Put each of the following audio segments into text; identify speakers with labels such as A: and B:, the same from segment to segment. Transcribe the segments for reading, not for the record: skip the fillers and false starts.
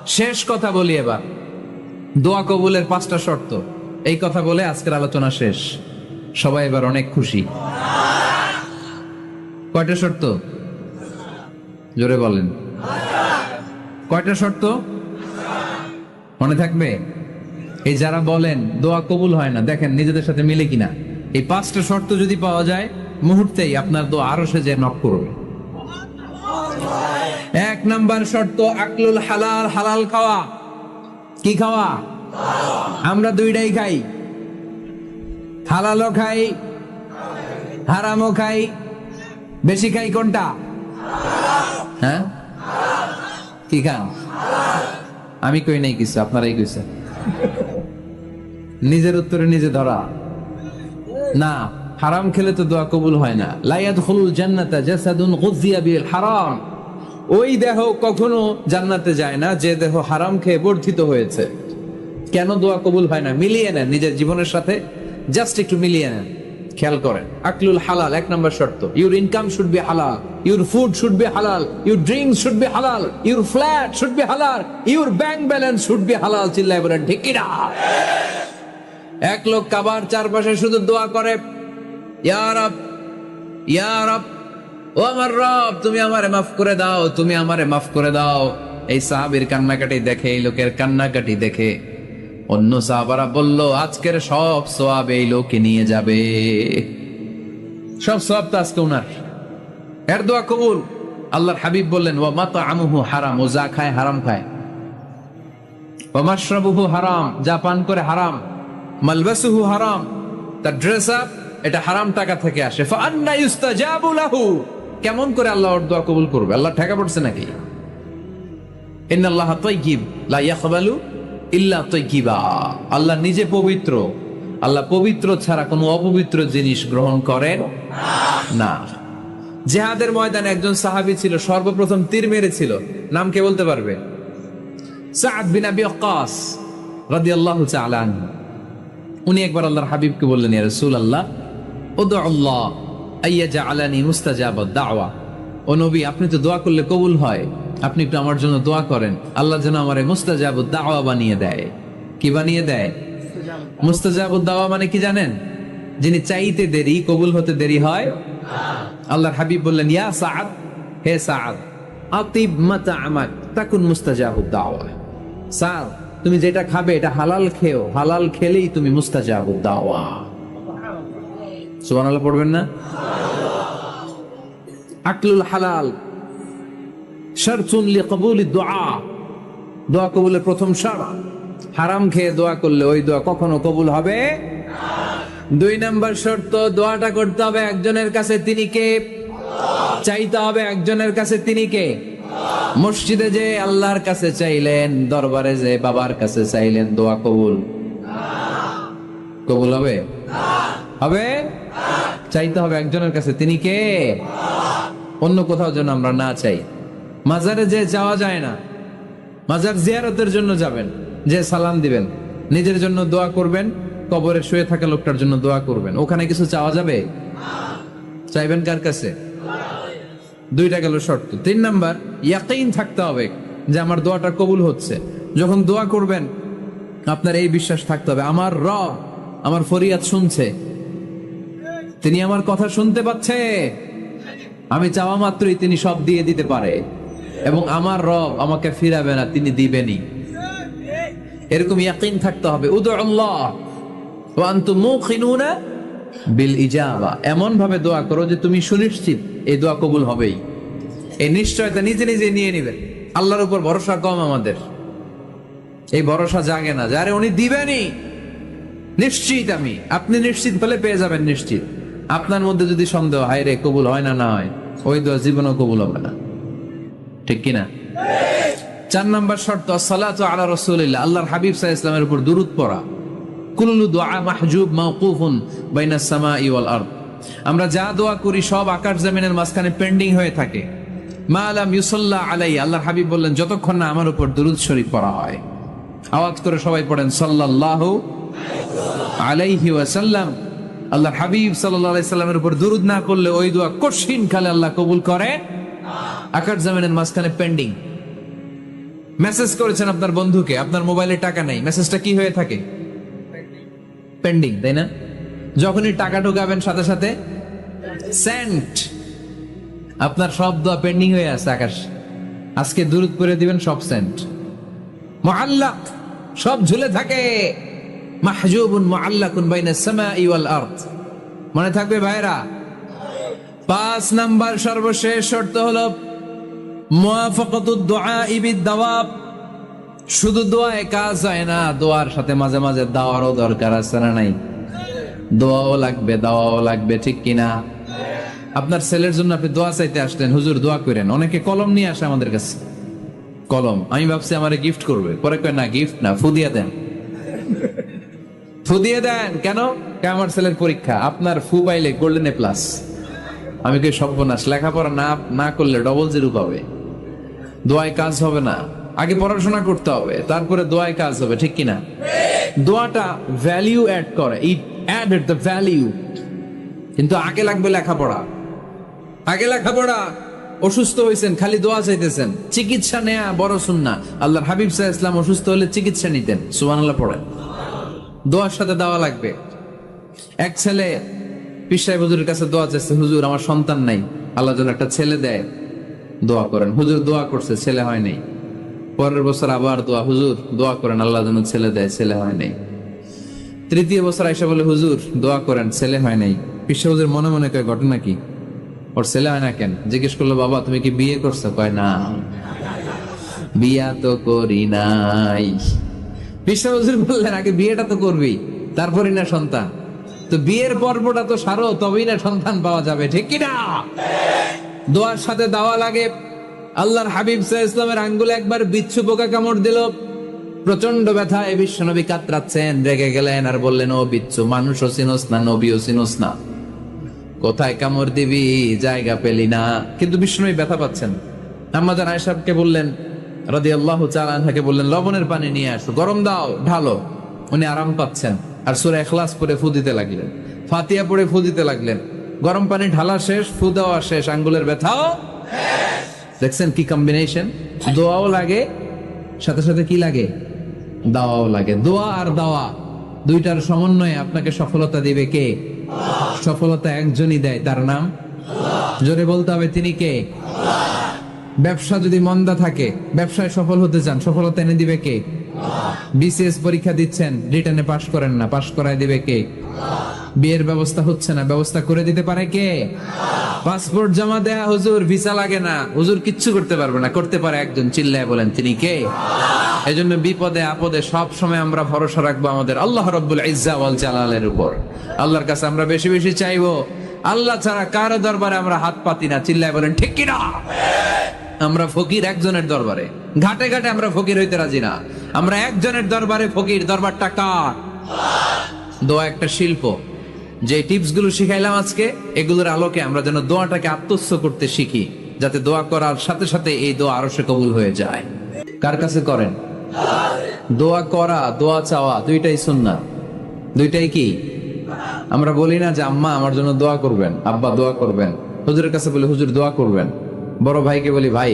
A: শেষ কথা বলি এবার, দোয়া কবুলের 5টা শর্ত। এই কথা বলে আজকের আলোচনা শেষ। সবাই এবার অনেক খুশি। কয়টা শর্ত? জোরে বলেন। কয়টা শর্ত মনে থাকবে? এই যারা বলেন দোয়া কবুল হয় না, দেখেন নিজেদের সাথে মিলে কিনা। এই 5টা শর্ত যদি পাওয়া যায়, মুহূর্তেই আপনার দোয়া আরো সে যে নক করবে। 1 নাম্বার শর্ত আকলুল হালাল, হালাল খাওয়া। কি খাওয়া? আমরা দুইটাই খাই, হালালও খাই হারামও খাই। বেশি খাই কোনটা? হ্যাঁ, কি খান? আমি কই নাই কিছু, আপনারাই কইছেন। নিজের উত্তরে নিজে ধরা না। হারাম খেলে তো দোয়া কবুল হয় না। লা ইয়াদখুলুল জান্নাতা জাসাদুন গুযিয়া বিল হারাম। ওই দেহ কখনো জান্নাতে যায় না যে দেহ হারাম খেয়ে বর্ধিত হয়েছে। কেন দোয়া কবুল হয় না? মিলিয়ে নেন নিজের জীবনের সাথে, জাস্ট একটু মিলিয়ে নেন, খেয়াল করেন। আকলুল হালাল 1 নম্বর শর্ত। ইউর ইনকাম শুড বি হালাল, ইউর ফুড শুড বি হালাল, ইউর ড্রিঙ্কস শুড বি হালাল, ইউর ফ্ল্যাট শুড বি হালাল, your bank balance should be হালাল। চিল্লায় বলেন ঠিক কিনা? এক লোক কাবার চারপাশে শুধু দোয়া করে, ইয়া রব, ইয়া রব, ও আমার রব, তুমি আমারে মাফ করে দাও, তুমি আমারে মাফ করে দাও। এই সাহাবীর কান্নাকাটি দেখে, এই লোকের কান্নাকাটি দেখে অন্য সাহাবারা বলল, আজকের সব সওয়াব এই লোকে নিয়ে যাবে। সব সওয়াব তো আজকে উনার। এর দোয়া কবুল। আল্লাহর হাবিব বললেন, ওয়া মাতআমুহু হারাম, ও যা খায় হারাম খায়। ওয়া মাশরাবুহু হারাম, যা পান করে হারাম। মালবাসুহু হারাম, তার ড্রেস আপ এটা হারাম টাকা থেকে আসে। ফাআন্না ইউস্তাজাবু লাহু, কেমন করে আল্লাহ ওর দোয়া কবুল করবে? আল্লাহ ঠেকা পড়ছে নাকি? ইন্নাল্লাহা তাইয়্যিব লা ইয়াকবালু ইল্লা তাইয়্যিবা। আল্লাহ নিজে পবিত্র, আল্লাহ পবিত্র ছাড়া কোনো অপবিত্র জিনিস গ্রহণ করেন না। জিহাদের ময়দানে একজন সাহাবী ছিল, সর্বপ্রথম তীর মেরেছিল। নাম কে বলতে পারবে? সাদ বিন আবি ওয়াক্কাস রাদিয়াল্লাহু তাআলা আনহু। উনি একবার আল্লাহর হাবিবকে বললেন, ইয়া রাসূলুল্লাহ, উদউ আল্লাহ আইয়াজআলানি মুস্তাজাবাদ দাওয়া। ও নবী, আপনি তো দোয়া করলে কবুল হয়, আপনি একটু আমার জন্য দোয়া করেন, আল্লাহ যেন আমারে মুস্তাজাবুদ দাওয়া বানিয়ে দেয়। কি বানিয়ে দেয়? মুস্তাজাবুদ দাওয়া মানে কি জানেন? যিনি চাইতে দেরি, কবুল হতে দেরি হয়। আল্লাহর হাবিব বললেন, ইয়া সাআদ, হে সাআদ, আতিব মাতআমাক তাকুন মুস্তাজাবুদ দাওয়া। সাআদ, তুমি যেটা খাবে এটা হালাল খেও, হালাল খেলেই তুমি মুস্তাজাবুদ দাওয়া। সুবহানাল্লাহ পড়বেন না? আকলুল হালাল শারতুন লিকবুলিদ দুআ, দোয়া কবুলের প্রথম শর্ত। হারাম খেয়ে দোয়া করলে ওই দোয়া কখনো কবুল হবে না। 2 নাম্বার শর্ত, দোয়াটা করতে হবে একজনের কাছে, তিনি কে? চাইতে হবে একজনের কাছে, তিনি কে? মসজিদে যে আল্লাহর কাছে চাইলেন, দরবারে যে বাবার কাছে চাইলেন, দোয়া কবুল কবুল হবে? হবে? চাইতে হবে একজনের কাছে, তিনি কে? অন্য কোথাও যেন আমরা না চাই। মাজারে যে যাওয়া যায় না, মাজার জিয়ারতের জন্য যাবেন, যে সালাম দিবেন, নিজের জন্য দোয়া করবেন, কবরে শুয়ে থাকা লোকটার জন্য দোয়া করবেন। ওখানে কিছু চাওয়া যাবে? চাইবেন কার কাছে? 2টা গেল শর্ত। 3 নাম্বার, ইয়াকিন থাকতে হবে যে আমার দোয়াটা কবুল হচ্ছে। যখন দোয়া করবেন আপনার এই বিশ্বাস থাকতে হবে, আমার রব আমার ফরিয়াদ শুনছে, তিনি আমার কথা শুনতে পাচ্ছে, আমি চাওয়া মাত্রই তিনি সব দিয়ে দিতে পারে, এবং আমার রব আমাকে ফিরাবে না, তিনি দিবেনই। এরকম ইয়াকিন থাকতে হবে। উদউ আল্লাহ ওয়া আনতুম মুকিনুনা বিল ইজাবা, এমন ভাবে দোয়া করো যে তুমি সুনিশ্চিত এই দোয়া কবুল হবেই। এই নিশ্চয়তা নিজে নিজে নিয়ে নেবেন। আল্লাহর উপর ভরসা কম আমাদের, এই ভরসা জাগে না যারে উনি দিবেনই। নিশ্চিত আমি, আপনি নিশ্চিত হলে পেয়ে যাবেন নিশ্চিত। আপনার মধ্যে যদি সন্দেহ, হায় রে কবুল হয় না, না হয়, ওই দোয়া জীবনও কবুল হবে না। ঠিক কিনা? 4 নাম্বার শর্ত, আসসালাতু আলা রাসূলিল্লাহ, আল্লাহর হাবিব সাল্লাল্লাহু আলাইহি ওয়াসাল্লামের উপর দুরূদ পড়া। কুল্লু দুআ মাহজুব মাওকুফুন বাইনাস সামাই ওয়াল আরদ, আমরা যা দোয়া করি সব আকাশ জমিনের মাঝখানে পেন্ডিং হয়ে থাকে। মা লাম ইউসাল্লা আলাইহি, আল্লাহর হাবিব বললেন, যতক্ষণ না আমার উপর দুরূদ শরীফ পড়া হয়। আওয়াজ করে সবাই পড়েন, সাল্লাল্লাহু আলাইহি ওয়াসাল্লাম। আল্লাহর হাবিব সাল্লাল্লাহু আলাইহি সাল্লামের উপর দুরূদ না করলে ওই দোয়া কঠিন কালে আল্লাহ কবুল করে, আকাশ জমিনের মাঝখানে পেন্ডিং। মেসেজ করেছেন আপনার বন্ধুকে, আপনার মোবাইলে টাকা নেই, মেসেজটা কি হয়ে থাকে? পেন্ডিং, তাই না? যখনই টাকা ঢোকাবেন সাথে সাথে সেন্ট, আপনার সব দোয়া পেন্ডিং হয়ে আছে আকাশ। আজকে দূরত করে দিবেন, সব সেন্ট। মুআল্লাক, সব ঝুলে থাকে। মাহজুবুন মুআল্লাকুন বাইনাস সামাই ওয়াল আরদ। মনে থাকবে ভাইরা? 5 নাম্বার সর্বশেষ শর্ত হলো মুওয়াফাকাতুদ দুআই বিদ-দাওয়াব। শুধু দোয়ায় কাজ হয় না, দোয়ার সাথে মাঝে মাঝে দাওয়ারও দরকার আছে না নাই? দোয়াও লাগবে, দাওয়াও লাগবে, ঠিক কিনা? আপনার ছেলের জন্য আপনি দোয়া চাইতে আসলেন, হুজুর দোয়া করেন। অনেকে কলম নিয়ে আসে আমাদের কাছে, কলম। আমি ভাবছি আমারে গিফট করবে, পরে কয় না, গিফট না, ফু দিয়ে দেন। ফু দিয়ে দেন কেন? আমার ছেলের পরীক্ষা, আপনার ফু পাইলে গোল্ডেন এ প্লাস। আমি কই সর্বনাশ, লেখাপড়া না করলে ডবল জিরো পাবে, দোয়ায় কাজ হবে না। আগে পড়াশোনা করতে হবে, তারপরে দোয়ায় কাজ হবে, ঠিক কিনা? দোয়াটা ভ্যালিউ অ্যাড করে, ইট অ্যাডেড দ্য ভ্যালিউ। কিন্তু আগে লাগবে লেখাপড়া, আগে লেখাপড়া। অসুস্থ হয়েছেন, খালি দোয়া চাইতেছেন। চিকিৎসা নেয়া বড় সুন্নাহ। আল্লাহর হাবিব সাল্লাল্লাহু আলাইহি ওয়াসাল্লাম অসুস্থ হলে চিকিৎসা নিতেন। সুবহানাল্লাহ পড়েন। দোয়ার সাথে দাওয়া লাগবে। এক ছেলে পীর সাহেব হুজুরের কাছে দোয়া চাইছে, হুজুর আমার সন্তান নাই, আল্লাহ যেন একটা ছেলে দেয়, দোয়া করেন। হুজুর দোয়া করছে, ছেলে হয় নাই। পরের বছর আবার দোয়া, হুজুর দোয়া করেন আল্লাহ যেন ছেলে দেয়, ছেলে হয় নাই। তৃতীয় বছর আইসা বলে, হুজুর দোয়া করেন, ছেলে হয় নাই। পীর সাহেব হুজুর মনে মনে কয়, ঘটনা কি? ওর ছেলে হয় না কেন? জিজ্ঞেস করলো, বাবা তুমি কি বিয়ে করছো? কয় না, বিয়া তো করি নাই। পীর সাহেব হুজুর বললেন, আগে বিয়েটা তো করবি, তারপরই না সন্তান। তো বিয়ের পর্বটা তো সারো, তবেই না সন্তান পাওয়া যাবে, ঠিক কিনা? দোয়ার সাথে দাওয়া লাগে। আল্লাহর হাবিব সাল্লাল্লাহু আলাইহি ওয়াসাল্লামের আঙ্গুলে একবার বিচ্ছু পোকা কামড় দিল, প্রচন্ড ব্যথায় বিশ্বনবী কাতরাচ্ছেন, রেগে গেলেন আর বললেন, ও বিচ্ছু, মানুষও চিনোস না, নবীও চিনোস না, কোথায় কামড় দিবি, জায়গা পেলি না। কিন্তু বিশ্বনবী ব্যথা পাচ্ছেন। আম্মা জান আয়েশাকে বললেন রাদিয়াল্লাহু তাআলা আনহাকে বললেন, লবণের পানি নিয়ে আসো, গরম দাও, ঢালো। উনি আরাম পাচ্ছেন। আর সূরা ইখলাস পড়ে ফু দিতে লাগলেন, ফাতিহা পড়ে ফু দিতে লাগলেন। গরম পানি ঢালা শেষ, ফু দেওয়া শেষ, আঙ্গুলের ব্যথাও। দেখছেন কি কম্বিনেশন? দোয়াও লাগে, সাথে সাথে কি লাগে? দাওয়াও লাগে। দোয়া আর দাওয়া দুইটার সমন্বয়ে আপনাকে সফলতা দিবে কে? সফলতা একজনই দেয়, তার নাম জোরে বলতে হবে, তিনি কে? ব্যবসা যদি মন্দা থাকে, ব্যবসায় সফল হতে চান, সফলতা এনে দিবে কে? বিসিএস পরীক্ষা দিচ্ছেন, রিটেনে পাশ করেন না, পাশ করায় দিবে কে? বিয়ের ব্যবস্থা হচ্ছে না, ব্যবস্থা করে দিতে পারে কে? পাসপোর্ট জমা দেয়া, হুজুর ভিসা লাগে না, হুজুর কিচ্ছু করতে পারবে না, করতে পারে একজন, চিল্লায় বলেন তিনি কে? এজন্য বিপদে আপদে সব সময় আমরা ভরসা রাখবো আমাদের আল্লাহ রাব্বুল ইজ্জা ওয়াল জালালের উপর। আল্লাহর কাছে আমরা বেশি বেশি চাইবো। আল্লাহ ছাড়া কারো দরবারে আমরা হাত পাতি না, চিল্লায় বলেন ঠিক কিনা? আমরা ফকির একজনের দরবারে, ঘাটে ঘাটে আমরা ফকির হইতে রাজি না, আমরা একজনের দরবারে ফকির। দরবারটা কার? দোয়া একটা শিল্প। যে টিপস গুলো শিখাইলাম আজকে, এগুলোর আলোকে আমরা যেন দোয়াটাকে আত্মস্থ করতে শিখি, যাতে দোয়া করার সাথে সাথে এই দোয়া আরশে কবুল হয়ে যায়। কার কাছে করেন? দোয়া করা, দোয়া চাওয়া দুইটাই সুন্নাহ। দুইটাই কি? আমরা বলি না যে আম্মা আমার জন্য দোয়া করবেন, আব্বা দোয়া করবেন। হুজুরের কাছে বলি, হুজুর দোয়া করবেন। বড় ভাইকে বলি, ভাই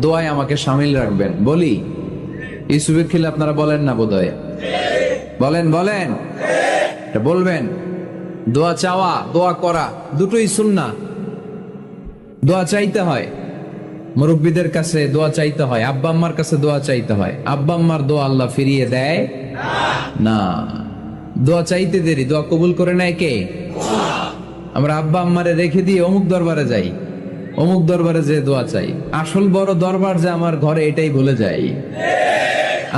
A: দোয়ায় আমাকে শামিল রাখবেন। বলি, ইউসুফের খিলে আপনারা বলেন না বোধহয়? বলেন বলেন, এটা বলবেন। দোয়া চাওয়া, দোয়া করা দুটোই সুন্নাহ। দোয়া চাইতে হয়, মুরব্বীদের কাছে দোয়া চাইতে হয়, আব্বা আম্মার কাছে দোয়া চাইতে হয়। আব্বা আম্মার দোয়া আল্লাহ ফিরিয়ে দেয় না। দোয়া চাইতে দেরি, দোয়া কবুল করে নেয় কে? আমরা আব্বা আম্মারে রেখে দিয়ে অমুক দরবারে যাই, অমুক দরবারে যে দোয়া চাই। আসল বড় দরবার যে আমার ঘরে, এটাই ভুলে যাই।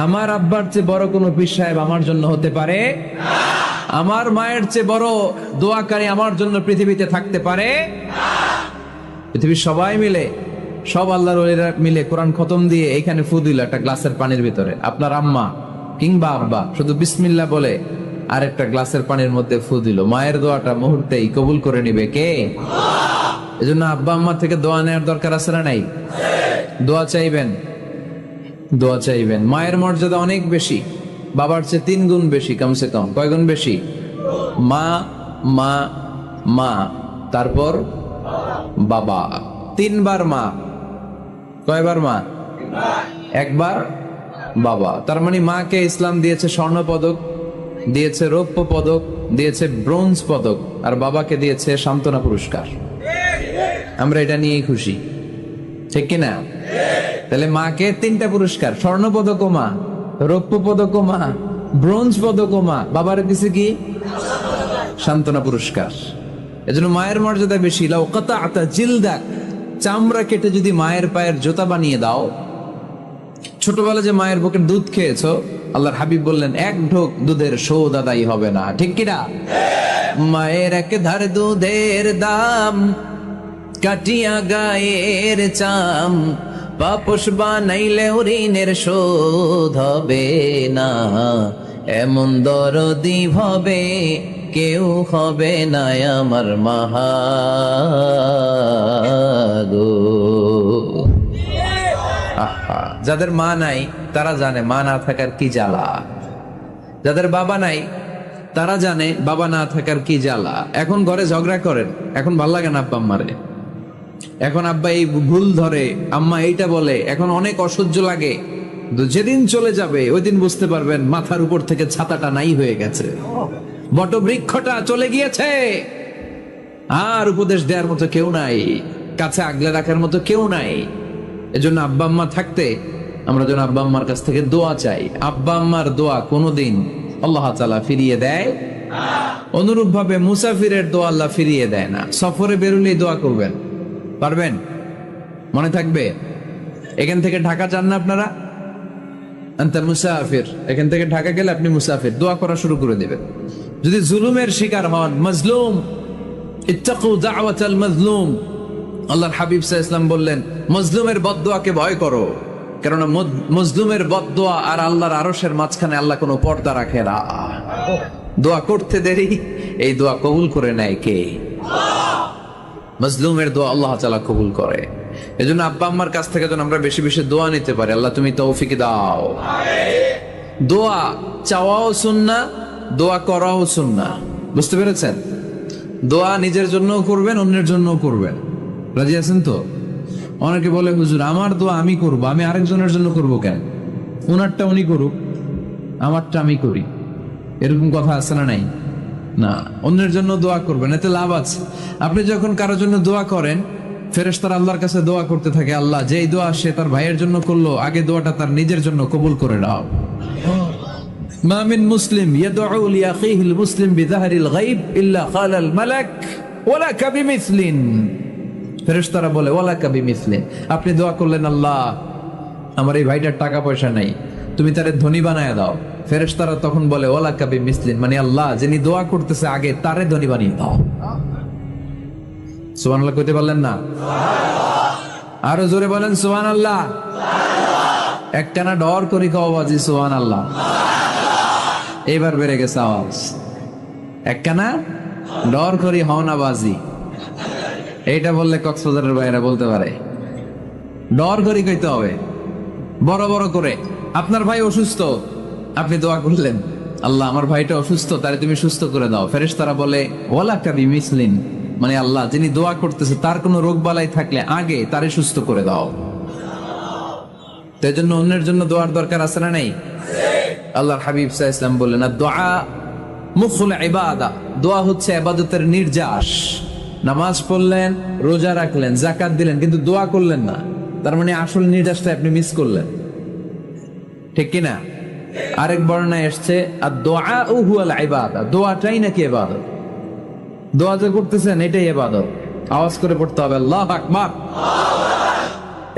A: আমার আব্বার চেয়ে বড় কোনো পীর সাহেব আমার জন্য হতে পারে? আমার মায়ের চেয়ে বড় দোয়াকারী আমার জন্য পৃথিবীতে থাকতে পারে? পৃথিবীর সবাই মিলে, সব আল্লাহর ওলিরা মিলে কোরআন খতম দিয়ে এইখানে ফু দিল একটা গ্লাসের পানির ভিতরে, আপনার আম্মা কিংবা আব্বা শুধু বিসমিল্লাহ বলে আর একটা গ্লাসের পানির মধ্যে ফু দিল, মায়ের দোয়াটা মুহূর্তেই কবুল করে নিবে কে? এজন্য আব্বা আম্মা থেকে দোয়া নেওয়ার দরকার আছে না নাই? দোয়া চাইবেন, দোয়া চাইবেন। মায়ের মর্যাদা অনেক বেশি, বাবার চেয়ে 3 গুণ বেশি, কমসে কম। কয় গুণ বেশি? মা মা মা, তারপর বাবা, 3 বার মা। কয়বার মা? একবার বাবা। তার মানে মাকে ইসলাম দিয়েছে স্বর্ণ পদক, দিয়েছে রৌপ্য পদক, দিয়েছে ব্রোঞ্জ পদক, আর বাবাকে দিয়েছে সান্ত্বনা পুরস্কার। আমরা এটা নিয়েই খুশি, ঠিক কিনা? তাহলে মাকে 3টা পুরস্কার, স্বর্ণ পদকও মা, রৌপ্য পদকও মা, ব্রোঞ্জ পদকও মা, বাবার দিছে কি? সান্ত্বনা পুরস্কার। এজন্য মায়ের মর্যাদা বেশি। লাউ কাতাআতা জিলদাক, চামড়া কেটে যদি মায়ের পায়ের জুতা বানিয়ে দাও। ছোটবেলা যে মায়ের বুকের দুধ খেয়েছো, আল্লাহর হাবিব বললেন 1 ঢোক দুধের শোধ আদায় হবে না, ঠিক কিনা? মায়ের এক ধার দুধের দাম, কাটিয়া গায়ের চাম, পাপোশ বানাইলে ঋণের শোধ হবে না, এমন দরদি হবে কেউ হবে না আমার মাহাগো। আহা, যাদের মা নাই তারা জানে মা না থাকার কি জ্বালা। যাদের বাবা নাই তারা জানে বাবা না থাকার কি জ্বালা। এখন ঘরে ঝগড়া করেন, এখন ভাল লাগে না আব্বা আম্মারে, এখন আব্বা এই ভুল ধরে, আম্মা এইটা বলে, এখন অনেক অসহ্য লাগে। যেদিন চলে যাবে ওই দিন বুঝতে পারবেন মাথার উপর থেকে ছাতাটা নাই হয়ে গেছে, বটবৃক্ষটা চলে গিয়েছে, আর উপদেশ দেওয়ার মতো কেউ নাই, কাছে আগলে রাখার মতো কেউ নাই। এজন্য আব্বা আম্মা থাকতে আমরা যেন আব্বা আম্মার কাছ থেকে দোয়া চাই। আব্বা আম্মার দোয়া কোনোদিন আল্লাহ তাআলা ফিরিয়ে দেয়। অনুরূপ ভাবে মুসাফিরের দোয়া আল্লাহ ফিরিয়ে দেয় না। সফরে বেরোলেই দোয়া করবেন, পারবেন? মনে থাকবে? এখান থেকে ঢাকা যান না আপনারা, আনতা মুসাফির, এখান থেকে ঢাকা গেলে আপনি মুসাফির, দোয়া করা শুরু করে দেবেন। যদি জুলুমের শিকার হন, মাজলুম, ইত্তাকু দাওয়াতাল মাজলুম, আল্লাহর হাবিব সাল্লাল্লাহু আলাইহি ওয়াসাল্লাম বললেন মজলুমের বদদোয়াকে ভয় করো, কারণ মজলুমের বদদোয়া আর আল্লাহর আরশের মাঝখানে আল্লাহ কোনো পর্দা রাখে না। দোয়া করতে দেরি, এই দোয়া কবুল করে নেয় কে? মজলুমের দোয়া আল্লাহ তাআলা কবুল করে। এজন্য আব্বা আম্মার কাছ থেকে যেন আমরা বেশি বেশি দোয়া নিতে পারি। আল্লাহ তুমি তৌফিক দাও। দোয়া চাওয়াও সুন্নাহ, দোয়া করাও সুন্নাহ। বুঝতে পেরেছেন? দোয়া নিজের জন্যও করবেন, অন্যের জন্যও করবেন। রাজি আছেন তো? অনেকে বলে হুজুর আমার দোয়া আমি করব, আমি আরেকজনের জন্য করব কেন? ওনারটা উনি করুক, আমারটা আমি করি, এরকম কথা আছে না? নাই না, অন্যের জন্য দোয়া করবেন, এতে লাভ আছে। আপনি যখন কারোর জন্য দোয়া করেন, ফেরেশতারা আল্লাহর কাছে দোয়া করতে থাকে, আল্লাহ যেই দোয়া সে তার ভাইয়ের জন্য করলো, আগে দোয়াটা তার নিজের জন্য কবুল করে নাও। মা মিন মুসলিম ইয়াদউ লিআখিহিল মুসলিম বিযাহরিল গায়ব ইল্লা ক্বালাল মালাক ওয়ালাকা বিমিসলিন। ফেরেশতারা বলে ওয়ালাকা বিমিসলিন, আপনি দোয়া করলেন আল্লাহ আমার এই ভাইটার টাকা পয়সা নাই, তুমি তারে ধনী বানায় দাও। ফেরেশতারা তখন বলে ওয়ালাকা বিমিসলিন, মানে আল্লাহ যিনি দোয়া করতেছে আগে তারে ধনী বানিয়ে দাও। সুবহানাল্লাহ কইতে পারলেন না? আরো জোরে বলেন সুবহানাল্লাহ। একটানা ডর করি খাওয়া বাজি সুবহানাল্লাহ। এবার বেড়ে গেছে আওয়াজ। একটানা ডর করি হওনা বাজি, এইটা বললে কক্সবাজারের বাইরে বলতে পারে। ডর করি কইতে হবে বড় বড় করে। আপনার ভাই অসুস্থ, আপনি দোয়া করলেন আল্লাহ আমার ভাইটা অসুস্থ, তারে তুমি সুস্থ করে দাও। ফেরেশতারা বলে ওয়ালাকা বিমিসলিন, মানে আল্লাহ যিনি দোয়া করতেছে তার কোনো রোগ বালাই থাকলে আগে তারে সুস্থ করে দাও। তাই জন্য অন্যের জন্য দোয়ার দরকার আছে না নাই? আল্লাহর হাবিব সাল্লাল্লাহু আলাইহি ওয়াসাল্লাম বললেন দুআ মুখুল ইবাদা, দোয়া হচ্ছে ইবাদতের নির্যাস। নামাজ পড়লেন, রোজা রাখলেন, যাকাত দিলেন, কিন্তু দোয়া করলেন না, তার মানে আসল নির্যাসটা আপনি মিস করলেন, ঠিক কিনা? আরেক বর্ণনায় এসেছে আদ-দুআউ হুয়াল ইবাদা, দোয়াটাই নাকি ইবাদত। দোয়া যে করতেছেন এটাই ইবাদত। আওয়াজ করে পড়তে হবে আল্লাহু আকবার।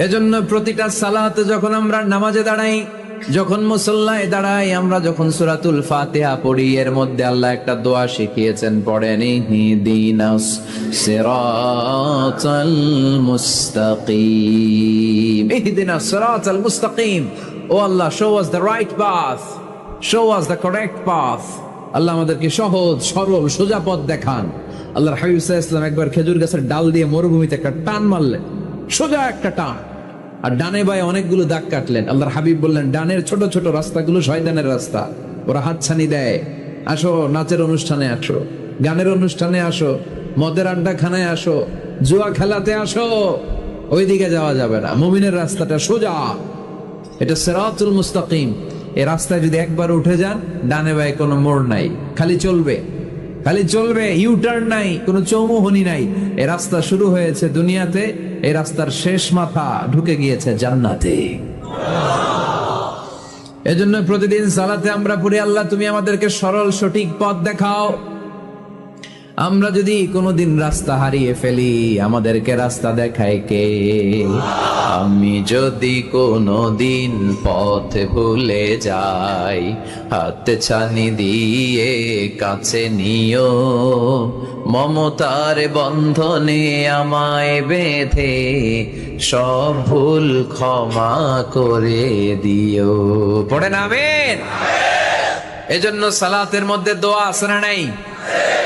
A: এজন্য প্রতিটা সালাতে যখন আমরা নামাজে দাঁড়াই, যখন মুসল্লায় দাঁড়াই, আমরা যখন সূরাতুল ফাতিহা পড়ি, এর মধ্যে আল্লাহ একটা দোয়া শিখিয়েছেন, পড়েন ইহদিনাস সিরাতাল মুস্তাকিম। ইহদিনাস সিরাতাল মুস্তাকিম, ও আল্লাহ show us the right path, show us the correct path। আল্লাহ আমাদেরকে সহজ সরল সোজা পথ দেখান। আল্লাহর হাবিব সাল্লাল্লাহু আলাইহি ওয়াসাল্লাম একবার খেজুর গাছের ডাল দিয়ে মরুভূমিতে একটা টান মারলেন, সোজা একটা টান, আর ডানে বায়ে অনেকগুলো দাগ কাটলেন। আল্লাহর হাবিব বললেন ডানের ছোট ছোট রাস্তাগুলো শয়তানের রাস্তা, ওরা হাতছানি দেয়। আসো নাচের অনুষ্ঠানে আসো, গানের অনুষ্ঠানে আসো, মদের আড্ডা খানায় আসো, জুয়া খেলাতে আসো, ওইদিকে যাওয়া যাবে না। মুমিনের রাস্তাটা সোজা। এটা সিরাতুল মুস্তাকিম। এই রাস্তায় যদি একবার উঠে যান, ডানে বায়ে কোনো মোড় নাই, খালি চলবে, খালি চলবে, ইউটার্ন নাই, কোনো চৌমুহনী নাই। এই রাস্তা শুরু হয়েছে দুনিয়াতে, এই রাস্তার শেষ মাথা ঢুকে গিয়েছে জান্নাতে। এজন্য প্রতিদিন সালাতে আমরা পড়ি, আল্লাহ তুমি আমাদেরকে সরল সঠিক পথ দেখাও। আমরা যদি কোনোদিন রাস্তা হারিয়ে ফেলি, আমাদেরকে রাস্তা দেখায় কে? আমি যদি কোনোদিন পথ ভুলে যাই, হাতে ছানি দিয়ে কাছে নিও, মমতার বন্ধনে আমায় বেঁধে সব ভুল ক্ষমা করে দিও। পড়েন আমিন। এজন্য সালাতের মধ্যে দোয়া আছে না নাই?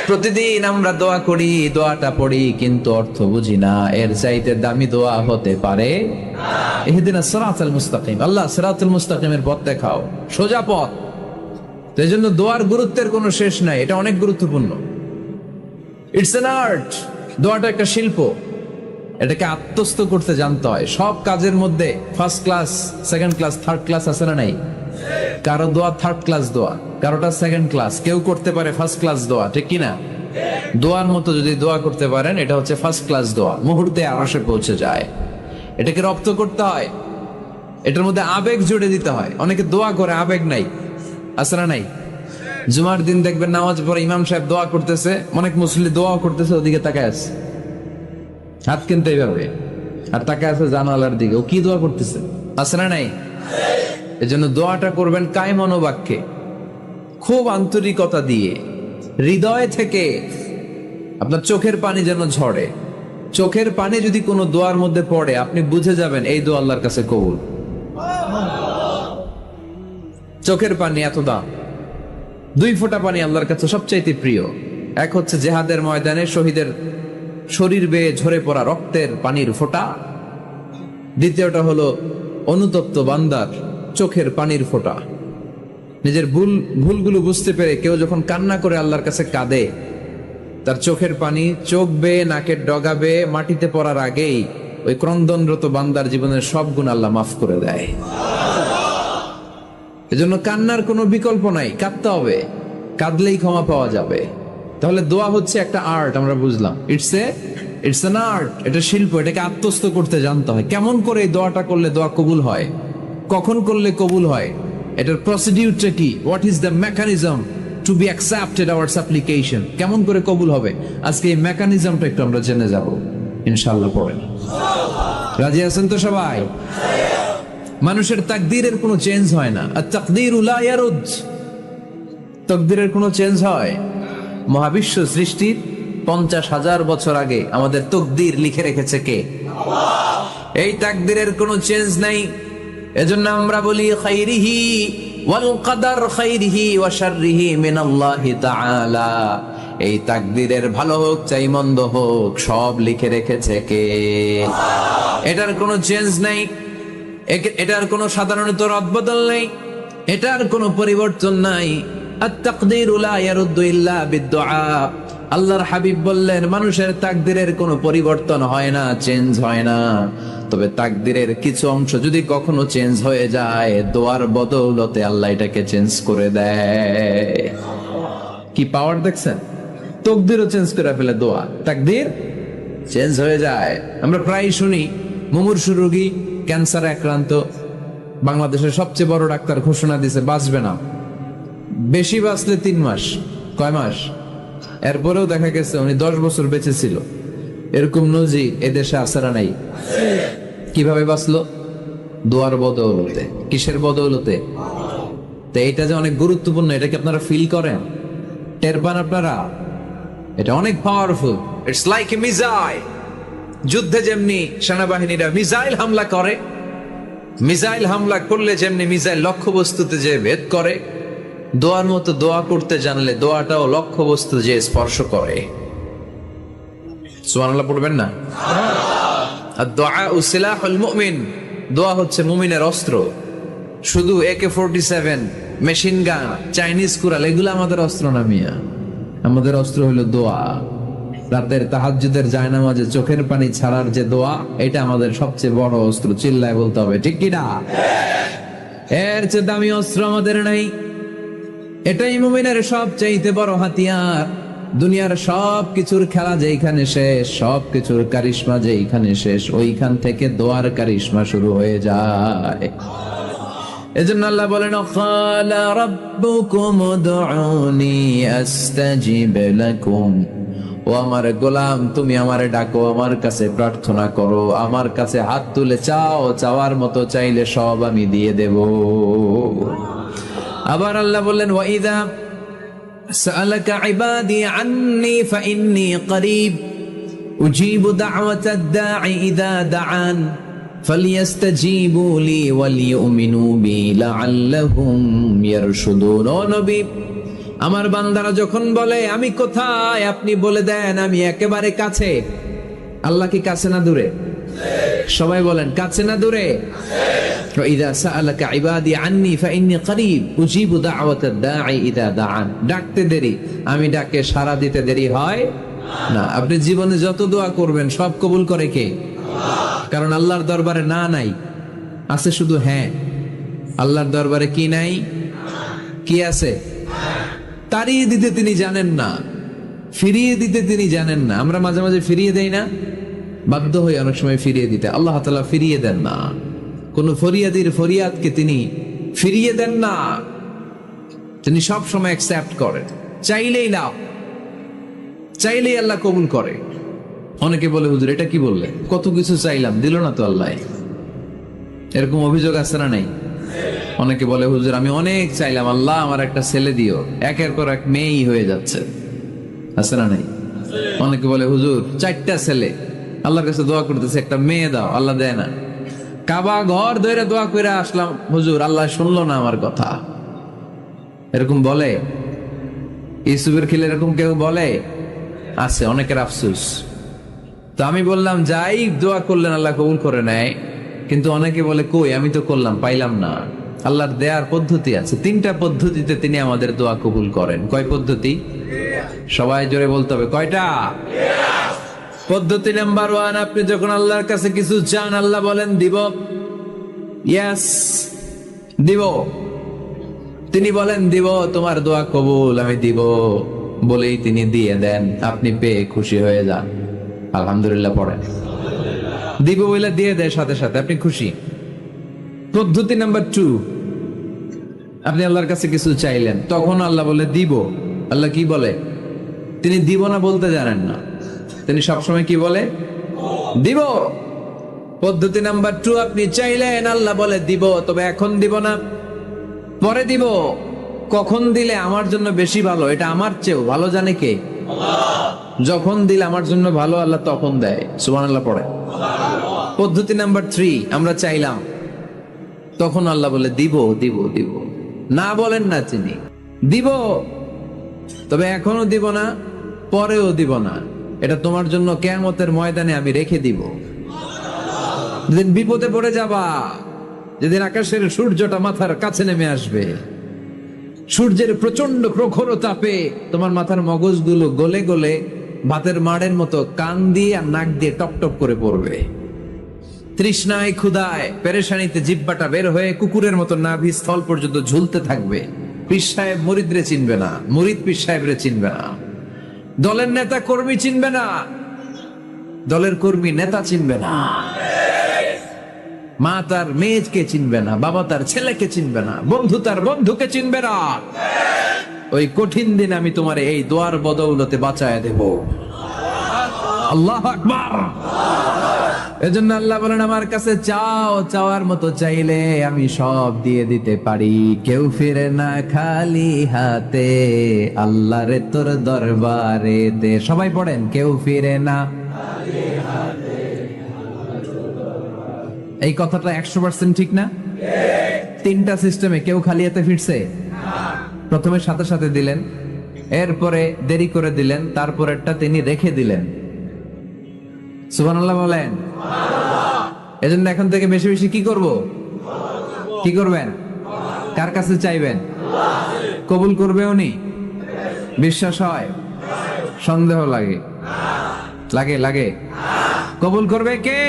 A: প্রতিদিন আমরা দোয়া করি, দোয়াটা পড়ি, কিন্তু অর্থ বুঝি না। এর চাইতে দামি দোয়া হতে পারে ইহদিনাস সিরাতাল মুস্তাকিম। আল্লাহ সিরাতুল মুস্তাকিমের পথ দেখাও, সোজা পথ। তো এই জন্য দোয়ার গুরুত্বের কোনো শেষ নাই, এটা অনেক গুরুত্বপূর্ণ। It's an art. দোয়াটা একটা শিল্প, এটাকে আত্মস্থ করতে জানতে হয়। সব কাজের মধ্যে first class, second class, third class আছে না নাই? কারো দোয়া থার্ড ক্লাস দোয়া, কারোটা সেকেন্ড ক্লাস। কেউ করতে পারে ফার্স্ট ক্লাস দোয়া, ঠিক কিনা? দোয়ার মতো যদি দোয়া করতে পারেন, এটা হচ্ছে ফার্স্ট ক্লাস দোয়া, মুহূর্তে আরশে পৌঁছে যায়। এটাকে রপ্ত করতে হয়, এটার মধ্যে আবেগ জুড়ে দিতে হয়। অনেকে দোয়া করে আবেগ নাই, আছে না নাই? জুমার দিন দেখবেন নামাজ পড়ে ইমাম সাহেব দোয়া করতেছে, অনেক মুসল্লি দোয়া করতেছে, ওদিকে তাকায় আছে, হাত কিনতে এইভাবে, আর তাকায় আছে জানালার দিকে। ও কি দোয়া করতেছে? আছে না নাই? এজন্য দোয়াটা করবেন কায় মনোবাক্যে, খুব আন্তরিকতা দিয়ে, হৃদয় থেকে। আপনার চোখের পানি যেন ঝরে। চোখের পানি যদি কোনো দোয়ার মধ্যে পড়ে, আপনি বুঝে যাবেন এই দোয়া আল্লাহর কাছে কবুল। চোখের পানি এত দাম। 2 ফোঁটা পানি আল্লাহর কাছে সবচাইতে প্রিয়। এক হচ্ছে জেহাদের ময়দানে শহীদের শরীর বেয়ে ঝরে পড়া রক্তের পানির ফোঁটা। দ্বিতীয়টা হলো অনুতপ্ত বান্দার চোখের পানির ফোঁটা। নিজের ভুলগুলো বুঝতে পেরে কেউ যখন কান্না করে আল্লাহর কাছে কাঁদে, তার চোখের পানি চোখ বেয়ে নাকের ডগা বেয়ে মাটিতে পড়ার আগেই ওই ক্রন্দনরত বান্দার জীবনের সব গুণ আল্লাহ মাফ করে দেয়। এজন্য কান্নার কোনো বিকল্প নাই, কাঁদতে হবে, কাঁদলেই ক্ষমা পাওয়া যাবে। তাহলে দোয়া হচ্ছে একটা আর্ট, আমরা বুঝলাম। ইটস অ্যান আর্ট, এটা শিল্প। এটাকে আত্মস্থ করতে জানতে হয়। কেমন করে এই দোয়াটা করলে দোয়া কবুল হয়, কখন করলে কবুল হয়, এটার প্রসিডিউরটা কি, what is the mechanism two be accepted hour সাপ্লিকেশন, কেমন করে কবুল হবে, আজকে এই মেকানিজমটা একটু আমরা জেনে যাব ইনশাআল্লাহ। পড়েন, রাজি আছেন তো সবাই? মানুষের তাকদীরের কোনো চেঞ্জ হয় না। আর তাকদীরু লা ইয়ারুদ, তাকদীরের কোনো চেঞ্জ হয়? মহাবিশ্ব সৃষ্টির 50,000 বছর আগে আমাদের তাকদীর লিখে রেখেছে কে? আল্লাহ। এই তাকদীরের কোনো চেঞ্জ নাই। এজন্য আমরা বলি খাইরিহি ওয়াল কদর, খাইরিহি ওয়া শাররিহি মিনাল্লাহি তাআলা। এই তাকদীরের ভালো হোক চাই মন্দ হোক, সব লিখে রেখেছে কে? আল্লাহ। এটার কোনো চেঞ্জ নাই, এটার কোনো সাধারণত রদবদল নেই, এটার কোনো পরিবর্তন নাই। আত-তাকদীরু লা ইয়ারুদ্দু ইল্লা বিদ-দুআ। আল্লাহর হাবিব বললেন, মানুষের তাকদীরের কোনো পরিবর্তন হয় না, চেঞ্জ হয় না। তবে তাকদীরের কিছু অংশ যদি কখনো চেঞ্জ হয়ে যায়, দোয়ার বদৌলতে আল্লাহ এটাকে চেঞ্জ করে দেয়। কি পাওয়ার দেখছেন? তাকদীরও চেঞ্জ করে ফেলে দোয়া, তাকদীর চেঞ্জ হয়ে যায়। আমরা প্রায় শুনি মুমূর্ষু রোগী, ক্যান্সারে আক্রান্ত, বাংলাদেশের সবচেয়ে বড় ডাক্তার ঘোষণা দিয়েছে বাঁচবে না, বেশি বাঁচলে 3 মাস। কয় মাস? এরপরেও দেখা গেছে উনি 10 বছর বেঁচে ছিল। এরকম নজির এদেশে আছে না নাই? কিভাবে বাঁচলো? দোয়ার বদৌলতে। কিসের বদৌলতে? তো এটা যে অনেক গুরুত্বপূর্ণ, এটা কি আপনারা ফিল করেন, টের পান আপনারা? এটা অনেক powerful. It's like a missile. যুদ্ধে যেমনি সেনাবাহিনীরা মিসাইল হামলা করে, মিসাইল হামলা করলে যেমনি মিসাইল লক্ষ্যবস্তুতে যে ভেদ করে, দোয়ার মতো দোয়া করতে জানলে দোয়াটাও লক্ষ্যবস্তু যে স্পর্শ করে। সুবহানাল্লাহ পড়বেন না? আদ-দুআ সিলাহুল মুমিন। দোয়া হচ্ছে মুমিনের অস্ত্র। শুধু AK-47, machine gun, Chinese Corel এগুলো আমাদের অস্ত্র না মিয়া। আমাদের অস্ত্র হলো দোয়া। রাতের তাহাজ্জুদের জায়নামাজে চোখের পানি ছাড়ার যে দোয়া, এটা আমাদের সবচেয়ে বড় অস্ত্র। চিল্লায় বলতে হবে, ঠিক কি না? এর চেয়ে দামি অস্ত্র আমাদের নাই। এটাই মুমিনের সবচাইতে বড় হাতিয়ার। দুনিয়ার সব কিছুর খেলা যেইখানে শেষ, সব কিছুর কারিশমা যেইখানে শেষ, ওইখান থেকে দোয়ার কারিশমা শুরু হয়ে যায়। এজন্য আল্লাহ বলেন, ক্বালা রাব্বুকুম উদউনি আস্তাজিব লাকুম। ও আমার গোলাম, তুমি আমারে ডাকো, আমার কাছে প্রার্থনা করো, আমার কাছে হাত তুলে চাও, চাওয়ার মতো চাইলে সব আমি দিয়ে দেব। আবার আল্লাহ বললেন, ওয়াইদা সাআলাকা ইবাদি আন্নী ফাইন্নী করিব উজিবু দাওয়াতাদ দাঈ ইযা দাআন ফালিয়াস্তাজিবু লি ওয়ালিউমিনু বি লাআল্লাহুম ইয়ারশুদুন। ও নবী, আমার বান্দারা যখন বলে আমি কোথায়, আপনি বলে দেন আমি একেবারে কাছে। আল্লাহ কি কাছে না দূরে? সবাই বলেন, কাছে না দূরে? ইযা সাআলাকা ইবাদি আন্নী ফাইন্নী করিব উজিবু দাওয়াতাদ দাঈ ইযা দাআন। ডাকতে দেরি, আমি ডাকে সাড়া দিতে দেরি হয় না। আপনি জীবনে যত দোয়া করবেন সব কবুল করে কে? কারণ আল্লাহর দরবারে না নাই, আছে শুধু হ্যাঁ। আল্লাহর দরবারে কি নাই? কি আছে? তাড়িয়ে দিতে তিনি জানেন না, ফিরিয়ে দিতে তিনি জানেন না। আমরা মাঝে মাঝে ফিরিয়ে দেই না, বাধ্য হই অনেক সময় ফিরিয়ে দিতে। আল্লাহ তাআলা ফিরিয়ে দেন না, কোন ফরিয়াদির ফরিয়াদকে তিনি ফিরিয়ে দেন না। তিনি সব সময় অ্যাকসেপ্ট করেন। চাইলেই নাও, চাইলেই আল্লাহ কবুল করে। অনেকে বলে, হুজুর এটা কি বললে, কত কিছু চাইলাম দিল না তো আল্লাহ। এরকম অভিযোগ আছে না নাই? অনেকে বলে, হুজুর আমি অনেক চাইলাম, আল্লাহ আমার একটা ছেলে দিও, একের পর এক মেয়েই হয়ে যাচ্ছে। আছে না নাই? অনেকে বলে, হুজুর 4টা ছেলে, আল্লাহর কাছে দোয়া করতেছে একটা মেয়ে দাও, আল্লাহ দেয় না। কাবা ঘর ধরে দোয়া করে আসলাম, হুজুর আল্লাহ শুনলো না আমার কথা। এরকম বলে? ইউসুফের খিলে এরকম কেউ বলে? আছে, অনেকের আফসোস। তো আমি বললাম, যাই দোয়া করলেন আল্লাহ কবুল করে নেয়, কিন্তু অনেকে বলে কই আমি তো করলাম পাইলাম না। আল্লাহর দেয়ার পদ্ধতি আছে, 3টা পদ্ধতিতে তিনি আমাদের দোয়া কবুল করেন। কয় পদ্ধতি? সবাই জোরে বলতে হবে, কয়টা? পদ্ধতি নাম্বার 1, আপনি যখন আল্লাহর কাছে কিছু চান আল্লাহ বলেন দিব, ইয়েস দিব। তিনি বলেন দিব, তোমার দোয়া কবুল, আমি দিব বলেই তিনি দিয়ে দেন। আপনি পেয়ে খুশি হয়ে যান, আলহামদুলিল্লাহ পড়েন। দিব বলে দিয়ে দেয় সাথে সাথে, আপনি খুশি। পদ্ধতি নাম্বার 2, আপনি আল্লাহর কাছে কিছু চাইলেন, তখন আল্লাহ বলে দিব। আল্লাহ কি বলে? তিনি দিব না বলতে জানেন না, তিনি সবসময় কি বলে? দিব। পদ্ধতি নাম্বার 2, আপনি চাইলেন, আল্লাহ বলে দিব, তবে এখন দিব না, পরে দিব। কখন দিলে আমার জন্য বেশি ভালো, এটা আমার চেয়েও ভালো জানে কে? যখন দিলে আমার জন্য ভালো আল্লাহ তখন দেয়। সুবহানাল্লাহ পড়ে। পদ্ধতি নাম্বার 3, আমরা চাইলাম, তখন আল্লাহ বলে দিব দিব দিব। না বলেন না, তিনি দিব, তবে এখনো দিব না, পরেও দিব না। এটা তোমার জন্য কিয়ামতের ময়দানে আমি রেখে দিব। যেদিন বিপদে পড়ে যাবা, যেদিন আকাশের সূর্যটা মাথার কাছে নেমে আসবে, সূর্যের প্রচন্ড প্রখর তাপে তোমার মাথার মগজগুলো গলে গলে ভাতের মাড়ের মতো কান দিয়ে আর নাক দিয়ে টপ টপ করে পড়বে। তৃষ্ণায় ক্ষুধায় পেরেশানিতে জিহ্বাটা বের হয়ে কুকুরের মতো নাভি স্থল পর্যন্ত ঝুলতে থাকবে। পীর সাহেব মুরিদরে চিনবে না, মুরিদ পীর সাহেবরে চিনবে না, দলের নেতা কর্মী চিনবে না, দলের কর্মী নেতা চিনবে না, মা তার মেয়েকে চিনবে না, বাবা তার ছেলেকে চিনবে না, বন্ধু তার বন্ধুকে চিনবে না। ওই কঠিন দিন আমি তোমার এই দোয়ার বদৌলতে বাঁচায় দেব। আল্লাহু আকবার। এজন্য আল্লাহ বলেন, আমার কাছে চাও, চাওয়ার মতো চাইলে আমি সব দিয়ে দিতে পারি। কেউ ফিরে না খালি হাতে, আল্লাহরে তোর দরবারে দে। সবাই পড়েন, কেউ ফিরে না খালি হাতে। এই কথাটা 100% ঠিক না? 3টা সিস্টেমে কেউ খালি হাতে ফিরছে? প্রথমে সাথে সাথে দিলেন, এরপরে দেরি করে দিলেন, তারপরেরটা তিনি রেখে দিলেন। সুবহানাল্লাহ বলেন। এজন্য এখন থেকে বেশি বেশি কি করব? কি করবেন? কার কাছে চাইবেন? কবুল করবে উনি? বিশ্বাস হয়? সন্দেহ লাগে? লাগে লাগে? কবুল করবে কে?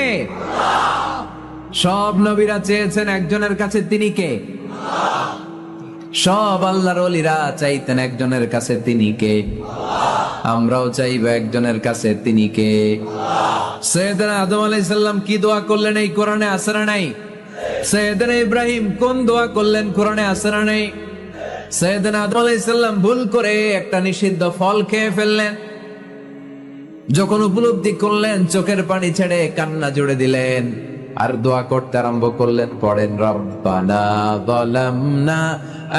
A: সব নবীরা চেয়েছেন একজনের কাছে, তিনি কে? সব আল্লাহর ওলিরা চাইতেন একজনের কাছে, তিনি কে? আমরাও চাইবো একজনের কাছে, তিনি কে? সৈয়দনা আদম আলাইহিস সালাম কি দোয়া করলেন এই কোরআনে আছে না নাই? সৈয়দনা ইব্রাহিম কোন দোয়া করলেন কোরআনে আছে না নাই? সৈয়দনা আদম আলাইহিস সালাম ভুল করে একটা নিষিদ্ধ ফল খেয়ে ফেললেন, যখন উপলব্ধি করলেন চোখের পানি ছেড়ে কান্না জুড়ে দিলেন আর দোয়া করতে আরম্ভ করলেন। পড়েন, রব্বানা যালামনা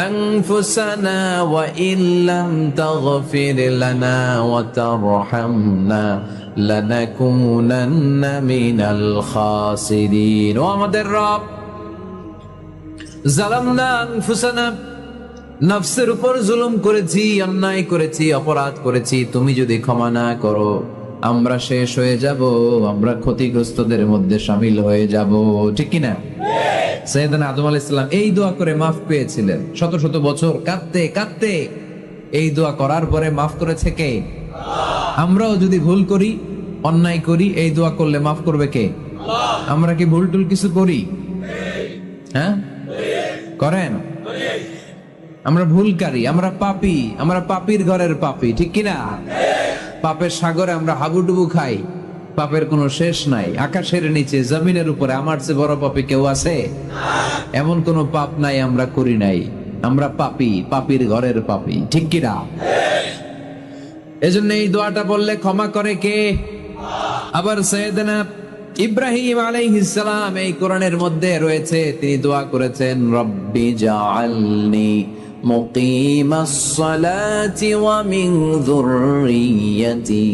A: আনফুসানা ওয়া ইল্লাম তাগফির লানা ওয়া তারহামনা লানাকুনান্না মিনাল খাসিরিন। ও আমাদের রব, যালামনা আনফুসানা, নফসের উপর জুলুম করেছি, অন্যায় করেছি, অপরাধ করেছি, তুমি যদি ক্ষমা না করো আমরা শেষ হয়ে যাব, আমরা ক্ষতিগ্রস্তদের মধ্যে শামিল হয়ে যাব, ঠিক কিনা? সাইয়েদনা আদম আলাইহিস সালাম এই দোয়া করে মাফ পেয়েছিলেন। শত শত বছর কাঁদতে কাঁদতে এই দোয়া করার পরে মাফ করেছে কে? আমরাও যদি ভুল করি, অন্যায় করি, এই দোয়া করলে মাফ করবে কে? আমরা কি ভুল টুল কিছু করি? হ্যাঁ, করেন? আমরা ভুলকারী, আমরা পাপী, আমরা পাপীর ঘরের পাপী, ঠিক কিনা? পাপের সাগরে আমরা হাবুডুবু খাই, পাপের কোনো শেষ নাই। আকাশের নিচে, জমিনের উপরে আমার চেয়ে বড় পাপী কেউ আছে? এমন কোনো পাপ নাই আমরা করি নাই। আমরা পাপী, পাপীর ঘরের পাপী, ঠিক কিনা? এজন্য এই দোয়াটা বললে ক্ষমা করে কে? আবার সাইয়েদনা ইব্রাহিম আলাইহিস সালাম এই কোরআনের মধ্যে রয়েছে, তিনি দোয়া করেছেন, রব্বি জাআলনি মুকিমাস সালাতি ওয়া মিন যুররিয়্যাতি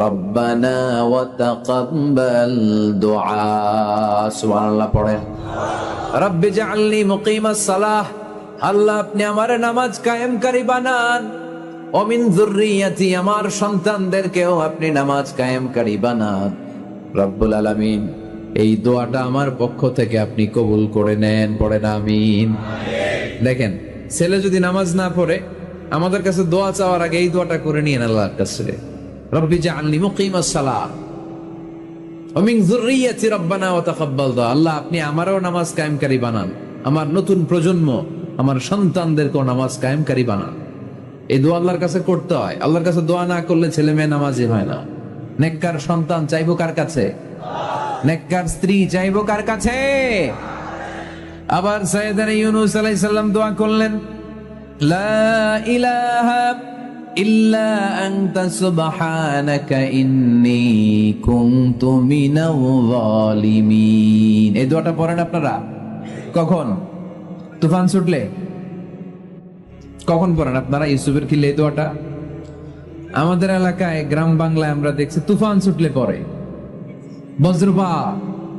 A: রব্বানা ওয়া তাকাব্বাল দুআ। সুবহানাল্লাহ পড়েন, রব্বি জাআলনি মুকিমাস সালাহ, আল্লাহ আপনি আমার নামাজ কায়েমকারী বানান, ওয়া মিন যুররিয়্যাতি, আমার সন্তানদেরকেও আপনি নামাজ কায়েমকারী বানান। রব্বুল আলামিন এই দোয়াটা আমার পক্ষ থেকে আপনি কবুল করে নেন, পড়েন আমিন। দেখেন, ছেলে যদি নামাজ না পড়ে আমাদের কাছে দোয়া চাওয়ার আগে এই দোয়াটা করে নিয়েন আল্লাহর কাছে, রব্বি জাআলনি মুকিমাস সালাহ ওয়া মিন যুররিয়্যাতি রব্বানা ওয়া তাকাব্বাল দুআ, আল্লাহ আপনি আমারও নামাজ কায়েমকারী বানান, আমার নতুন প্রজন্ম, আমার সন্তানদেরকেও নামাজ কায়েমকারী বানান। এই দোয়া আল্লাহর কাছে করতে হয়। আল্লাহর কাছে দোয়া না করলে ছেলে মেয়ে নামাজি হয় না। নেককার সন্তান চাইবো কার কাছে? নেককার স্ত্রী চাইবো কার কাছে? আবার সাইয়েদনা ইউনূস আলাইহিস সালাম দোয়া করলেন, লা ইলাহা ইল্লা আনতা সুবহানাকা ইন্নী কুনতু মিনাল যালিমিন। এই দোয়াটা পড়েন আপনারা কখন? তুফান ছুটলে? কখন পড়েন আপনারা ইউসুফের খিলে এই দোয়াটা? আমাদের এলাকায় গ্রাম বাংলায় আমরা দেখছি তুফান ছুটলে পরে। বজ্রপাত,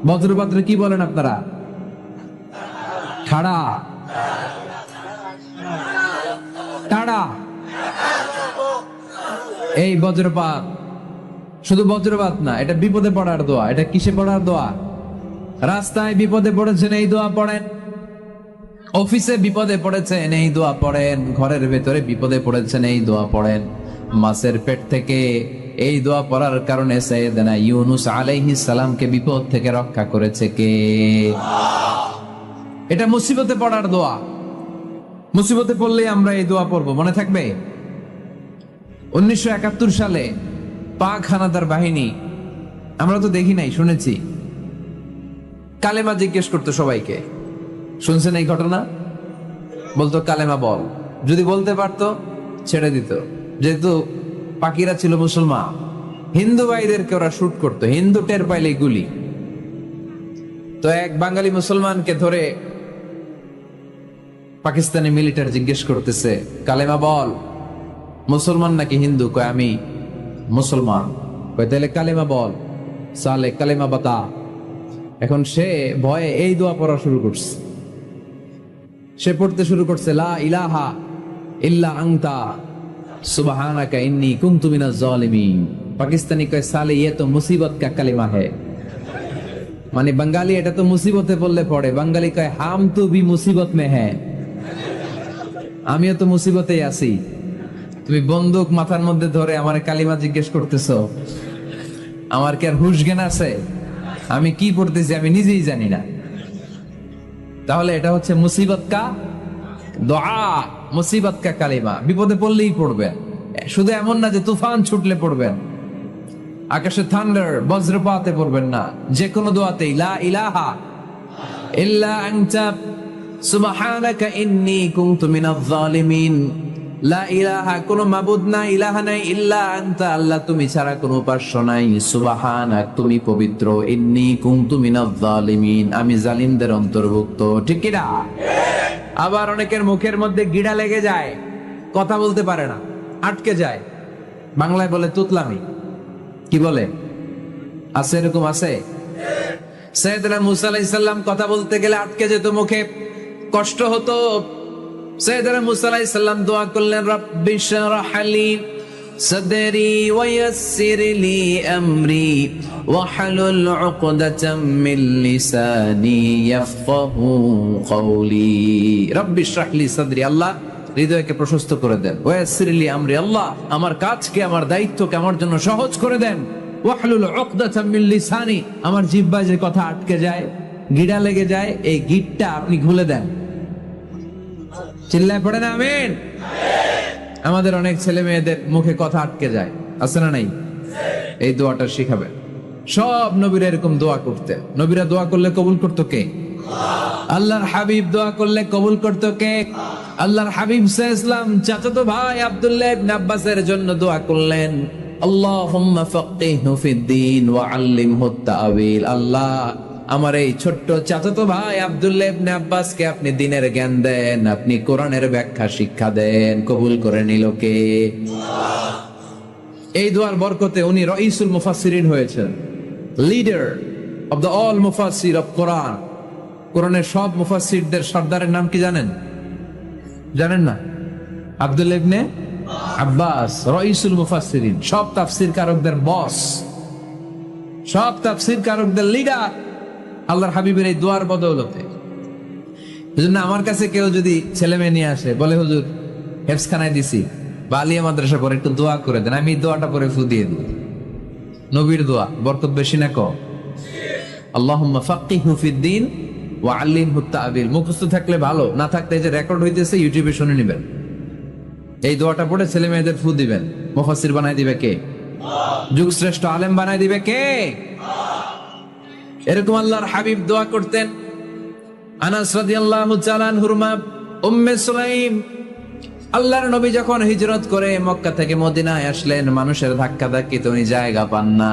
A: বজ্রপাতরে কি বলেন আপনারা? ঠাড়া, টাড়া। এই বজ্রপাত শুধু বজ্রপাত না, এটা বিপদে পড়ার দোয়া। এটা কিসে পড়ার দোয়া? রাস্তায় বিপদে পড়েছেন এই দোয়া পড়েন, অফিসে বিপদে পড়েছেন এই দোয়া পড়েন, ঘরের ভেতরে বিপদে পড়েছেন এই দোয়া পড়েন। মাছের পেট থেকে এই দোয়া পড়ার কারণে সাইয়েদনা ইউনূস আলাইহিস সালামকে বিপদ থেকে রক্ষা করেছে কে? এটা মুসিবতে পড়ার দোয়া। মুসিবতে পড়লে আমরা এই দোয়া পড়বো, মনে থাকবে? 1971 সালে পাক হানাদার বাহিনী, আমরা তো দেখি নাই, শুনেছি, কালেমা জিজ্ঞেস করতো সবাইকে। শুনছেন এই ঘটনা? বলতো কালেমা বল, যদি বলতে পারতো ছেড়ে দিত। যেহেতু পাকিরা ছিল মুসলমান, হিন্দু ভাইদেরকে ওরা শুট করতো, হিন্দু টের পাইলে গুলি। তো এক বাঙালি মুসলমানকে ধরে পাকিস্তানি মিলিটার জিজ্ঞেস করতেছে, কালেমা বল, মুসলমান নাকি হিন্দু? কয় আমি মুসলমান। কয় তাহলে কালেমা বল, সালে কালেমা বাতা। এখন সে ভয়ে এই দোয়া পড়া শুরু করছে। সে পড়তে শুরু করছে, লা ইলাহা ইল্লা আনতা সুবহানাকা ইন্নী কুনতু মিনাজ জালিমিন। পাকিস্তানি কয় সালে ये तो मुसीबत का कलिमा है, মানে বাঙালি এটা তো মুসিবতে পড়লে পড়ে। বাঙালি কয় হাম তো ভি মুসিবত মে হ্যায়, আমিও তো মুসিবতেই আছি। তুমি বন্দুক মাথার মধ্যে ধরে আমার কালিমা জিজ্ঞেস করতেছো, আমার কি আর হুশ জ্ঞান আছে? আমি কি পড়তেছি আমি নিজেই জানি না। তাহলে এটা হচ্ছে মুসিবত কা দোয়া মুসিবত কা কালিমা, বিপদে পড়লেই পড়বেন। শুধু এমন না যে তুফান ছুটলে পড়বেন, আকাশে থান্ডার বজ্রপাতে পড়বেন না, যে কোনো দোয়াতেই লা ইলাহা ইল্লা আনতা সুবহানাকা ইন্নী কুনতু মিনাজ জালিমিন। লা ইলাহা, কোনো মাবুদ নাই, ইলাহা নাই, ইল্লা আনতা, আল্লাহ তুমি ছাড়া কোনো উপাস্য নাই, সুবহানাক তুমি পবিত্র, ইন্নী কুনতু মিনাজ জালিমিন আমি জালিমদের অন্তর্ভুক্ত। ঠিক কি না? আবার অনেকের মুখের মধ্যে গিড়া লেগে যায়, কথা বলতে পারে না, আটকে যায়, বাংলায় বলে তুতলামি। কি বলে? আছে, এরকম আছে। সাইয়েদনা মুসা আলাইহিস সালাম কথা বলতে গেলে আটকে যেত, মুখে কষ্ট হতো। সাইয়েদনা মুসা আলাইহিস সালাম দোয়া করলেন, রাব্বি শরহ লি সাদরি ওয়া ইয়াসসির লি আমরি ওয়াহলুল উকদাতাম মিন লিসানি ইয়াফকাহু কওলি। রাব্বি শরহ লি সাদরি, আল্লাহ হৃদয়কে প্রশস্ত করে দেন। ওয়া ইয়াসসির লি আমরি, আল্লাহ আমার কাজকে, আমার দায়িত্বকে আমার জন্য সহজ করে দেন। ওয়াহলুল উকদাতাম মিন লিসানি, আমার জিহ্বায় যে কথা আটকে যায়, গিড়া লেগে যায়, এই গিটটা আপনি খুলে দেন। চিল্লায় পড়েন আমিন। আমাদের অনেক ছেলে মেয়েদের মুখে কথা আটকে যায়, আছে না নাই? এই দোয়াটা শিখাবেন। সব নবীরা এরকম দোয়া করতেন। নবীরা দোয়া করলে কবুল করতো কে? আল্লাহর হাবিব দোয়া করলে কবুল করতো কে? আল্লাহর হাবিব সাল্লাল্লাহু আলাইহি ওয়াসাল্লাম চাচাতো ভাই আব্দুল্লাহ ইবনে আব্বাসের জন্য দোয়া করলেন, আল্লাহুম্মা ফাক্কিহহু ফিদ-দীন ওয়া আল্লিমহু আত-তা'ওয়িল। আল্লাহ আমার এই ছোট্ট চাচাতো ভাই আব্দুল্লাহ ইবনে আব্বাসকে আপনি দ্বীনের জ্ঞান দেন, আপনি কোরআনের ব্যাখ্যা শিক্ষা দেন। কবুল করে নিল কে? এই দোয়ার বরকতে উনি রাইসুল মুফাসসিরিন হয়েছেন, লিডার অফ দ্য অল মুফাসসির অফ কোরআন। কোরআনের সব মুফাসসিরদের সর্দারের নাম কি জানেন? জানেন না? আব্দুল্লাহ ইবনে আব্বাস রাইসুল মুফাসসিরিন, সব তাফসীর কারকদের বস, সব তাফসীর কারকদের লিডার, আল্লাহর হাবিবের এই দোয়ার বদৌলতে। এজন্য আমার কাছে কেউ যদি ছেলে মেয়ে নিয়ে আসে, বলে হুজুর হেফজখানায় দিছি বা আলিয়া মাদ্রাসা পরে একটু দোয়া করে দেন, আমি দোয়াটা পরে ফু দিয়ে দিই। নবীর দোয়া বরকত বেশি না কম? আল্লাহুম্মা ফাক্কিহহু ফিদ-দীন ওয়া আল্লিমহু আত-তা'ওয়িল। মুখস্থ থাকলে ভালো, না থাকলে যে রেকর্ড হইতেছে ইউটিউবে শুনে নেবেন। এই দোয়াটা পড়ে ছেলে মেয়েদের ফু দিবেন। মুফাসসির বানাই দিবে কে? যুগ শ্রেষ্ঠ আলেম বানাই দিবে কে? এরকম আল্লাহর হাবিব দোয়া করতেন। আনাস রাদিয়াল্লাহু তাআলা আনহুর মা উম্মে সুলাইম, আল্লাহর নবী যখন হিজরত করে মক্কা থেকে মদিনায় আসলেন, মানুষের ধাক্কা ধাক্কিতে উনি জায়গা পান না।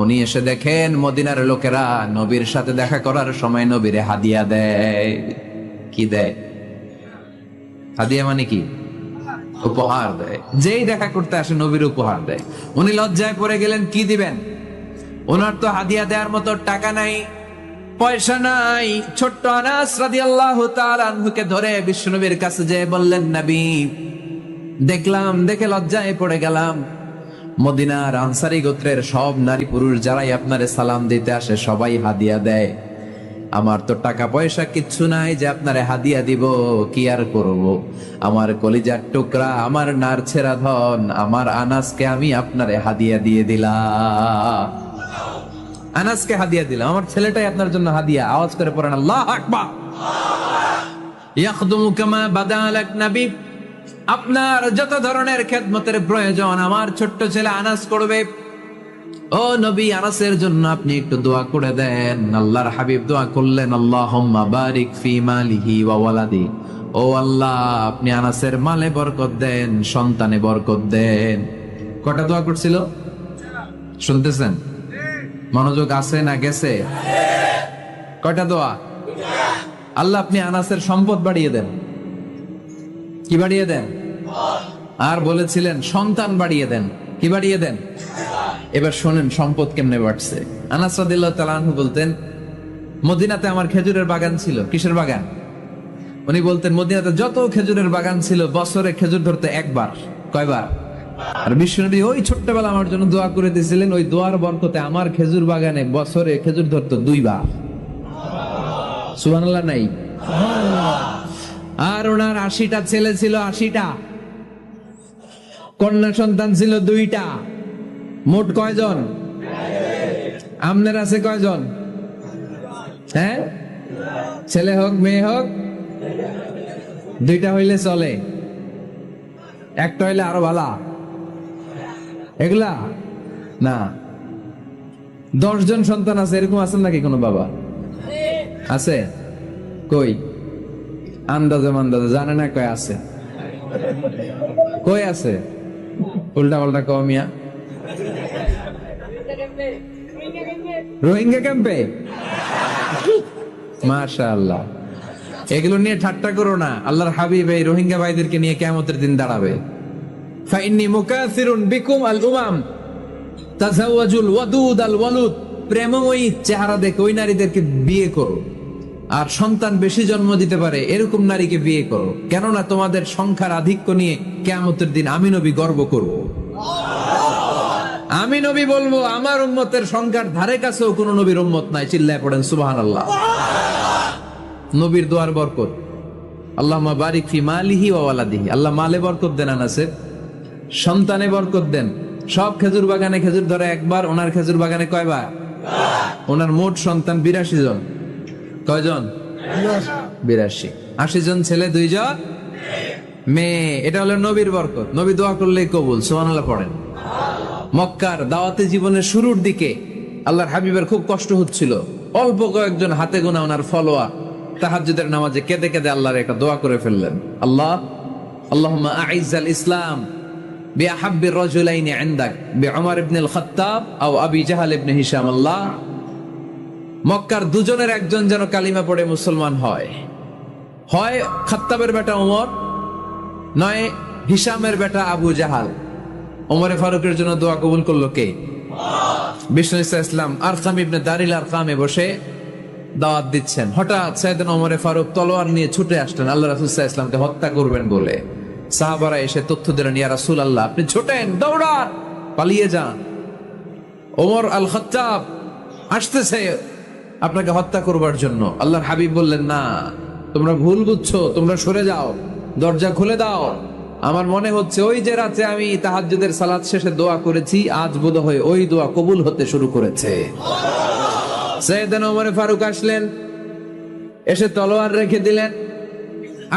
A: উনি এসে দেখেন মদিনার লোকেরা নবীর সাথে দেখা করার সময় নবীরে হাদিয়া দেয়। কি দেয়? হাদিয়া মানে কি? উপহার দেয়। যেই দেখা করতে আসে নবীর উপহার দেয়। উনি লজ্জায় পড়ে গেলেন, কি দিবেন? ওনার তো হাদিয়া দেওয়ার মতো টাকা নাই, পয়সা নাই। ছোট্ট আনাস রাদিয়াল্লাহু তাআলা আনহুকে ধরে বিশ্বনবীর কাছে যেয়ে বললেন, নবী দেখলাম, দেখে লজ্জায় পড়ে গেলাম, মদিনার আনসারী গোত্রের সব নারী পুরুষ যারাই আপনারে সালাম দিতে আসে সবাই হাদিয়া দেয়। আমার তো টাকা পয়সা কিচ্ছু নাই যে আপনারে হাদিয়া দিব, কি আর করব? আমার কলিজার টুকরা, আমার নারছেরা ধন, আমার আনাসকে আমি আপনারে হাদিয়া দিয়ে দিলাম। আনাসকে হাদিয়া দিলাম, আমার ছেলেটাই আপনার জন্য হাদিয়া। আওয়াজ করে পড়েন আল্লাহু আকবার। ইয়াখদুমু কামা বাদালাক নবী, আপনার যত ধরনের খেদমতের প্রয়োজন আমার ছোট্ট ছেলে আনাস করবে। ও নবী, আনাসের জন্য আপনি একটু দোয়া করে দেন। আল্লাহর হাবিব দোয়া করলেন, আল্লাহুম্মা বারিক ফি মালিহি ওয়া ওয়ালাদি। ও আল্লাহ, আপনি আনাসের মালে বরকত দেন, সন্তানে বরকত দেন। কটা দোয়া করছিল শুনতেছেন? মনোযোগ আছে না গেছে? কয়টা দোয়া? আল্লাহ আপনি আনাসের সম্পদ বাড়িয়ে দেন। কি বাড়িয়ে দেন? আর বলেছিলেন সন্তান বাড়িয়ে দেন। কি বাড়িয়ে দেন? এবার শোনেন সম্পদ কেমনে বাড়ছে। আনাস রাদিয়াল্লাহু তাআলা আনহু বলতেন, মদিনাতে আমার খেজুরের বাগান ছিল। কিসের বাগান? উনি বলতেন মদিনাতে যত খেজুরের বাগান ছিল বছরে খেজুর ধরতে একবার। কয়বার? আর বিশ্বনবী ওই ছোট্টবেলা আমার জন্য দোয়া করে দিয়েছিলেন, ওই দোয়ার বরকতে আমার খেজুর বাগানে বছরে খেজুর ধরতো 2 বার। সুবহানাল্লাহ নাই? আর ওনার 80টা ছেলে ছিল, 80টা কন্যা সন্তান ছিল 2টা। মোট কয়জন? আপনার আছে কয়জন? হ্যাঁ, ছেলে হোক মেয়ে হোক দুইটা হইলে চলে, একটা হইলে আরো ভালো। এগুলা না, 10 জন সন্তান আছে এরকম আছেন নাকি কোনো বাবা? আছে? কই আন্দাজে মান্দাজে জানে না, কই আছে? কই আছে? উল্টা পাল্টা কমিয়া রোহিঙ্গা ক্যাম্পে। মাশাআল্লাহ, এগুলো নিয়ে ঠাট্টা করো না। আল্লাহর হাবিব এই রোহিঙ্গা ভাইদেরকে নিয়ে কিয়ামতের দিন দাঁড়াবে। ফাইন্নী মুকাসিরুন বিকুম আল উমাম তাজাওয়াজুল ওয়াদুদ আল ওয়ালুদ। প্রেমময়ী চেহারা দেখে ওই নারীদেরকে বিয়ে করো, আর সন্তান বেশি জন্ম দিতে পারে এরকম নারীকে বিয়ে করো, কেননা তোমাদের সংখ্যার আধিক্য নিয়ে কিয়ামতের দিন আমি নবী গর্ব করব। আমি নবী বলবো আমার উম্মতের সংখ্যার ধারে কাছেও কোন নবীর উম্মত নাই। চিল্লায় পড়েন সুবহানাল্লাহ। নবীর দোয়ার বরকত। আল্লাহুম্মা বারিক ফি মালিহি ওয়া ওয়ালাদিহি। আল্লাহ মালে বরকত দেন, আনাসে সন্তানে বরকত দেন। সব খেজুর বাগানে খেজুর ধরে একবার, ওনার খেজুর বাগানে কয়বার? ওনার মোট সন্তান 82 জন। কয়জন? 82। 80 জন ছেলে, 2 জন মেয়ে। এটা হলো নবীর বরকত। নবী দোয়া করলেই কবুল। সুবহানাল্লাহ পড়েন। মক্কার দাওয়াতে জীবনের শুরুর দিকে আল্লাহর হাবিবের খুব কষ্ট হচ্ছিল। অল্প কয়েকজন হাতে গোনা ওনার ফলোয়ার তাহাজ্জুদের নামাজে কেঁদে কেঁদে আল্লাহর একটা দোয়া করে ফেললেন। আল্লাহুম্মা আইজ্জাল ইসলাম বিআহাব্বির রাজুলাইনি ইনদাক বিউমর ইবনে আল খাত্তাব আও আবি জাহল ইবনে হিশাম। আল্লাহ, মক্কার দুজনের একজন যেন কালিমা পড়ে মুসলমান হয়। হয় খাত্তাবের বেটা ওমর, নয় হিশামের বেটা আবু জাহাল। ওমরে ফারুকের জন্য দোয়া কবুল করলো কে? বিষ্ণু ইসলাম আরকাম ইবনে দারিল আরকামে বসে দাওয়াত দিচ্ছেন। হঠাৎ সাইয়েদনা ওমরে ফারুক তলোয়ার নিয়ে ছুটে আসলেন আল্লাহ রাসূল সাল্লাল্লাহু আলাইহি ওয়াসাল্লামকে হত্যা করবেন বলে। সাহাবারা এসে তথ্য দিলেন, ইয়া রাসূলুল্লাহ আপনি ছোটেন, দৌড়ান, পালিয়ে যান। ওমর আল খাত্তাব আসতেছে আপনাকে হত্যা করবার জন্য। আল্লাহর হাবিব বললেন, না, তোমরা ভুল বুঝছো, তোমরা সরে যাও, দরজা খুলে দাও। আমার মনে হচ্ছে ওই যে রাতে আমি তাহাজ্জুদের সালাত শেষে দোয়া করেছি, আজ বোধহয় ওই দোয়া কবুল হতে শুরু করেছে। সাইয়েদনা ওমর ফারুক আসলেন, এসে তলোয়ার রেখে দিলেন,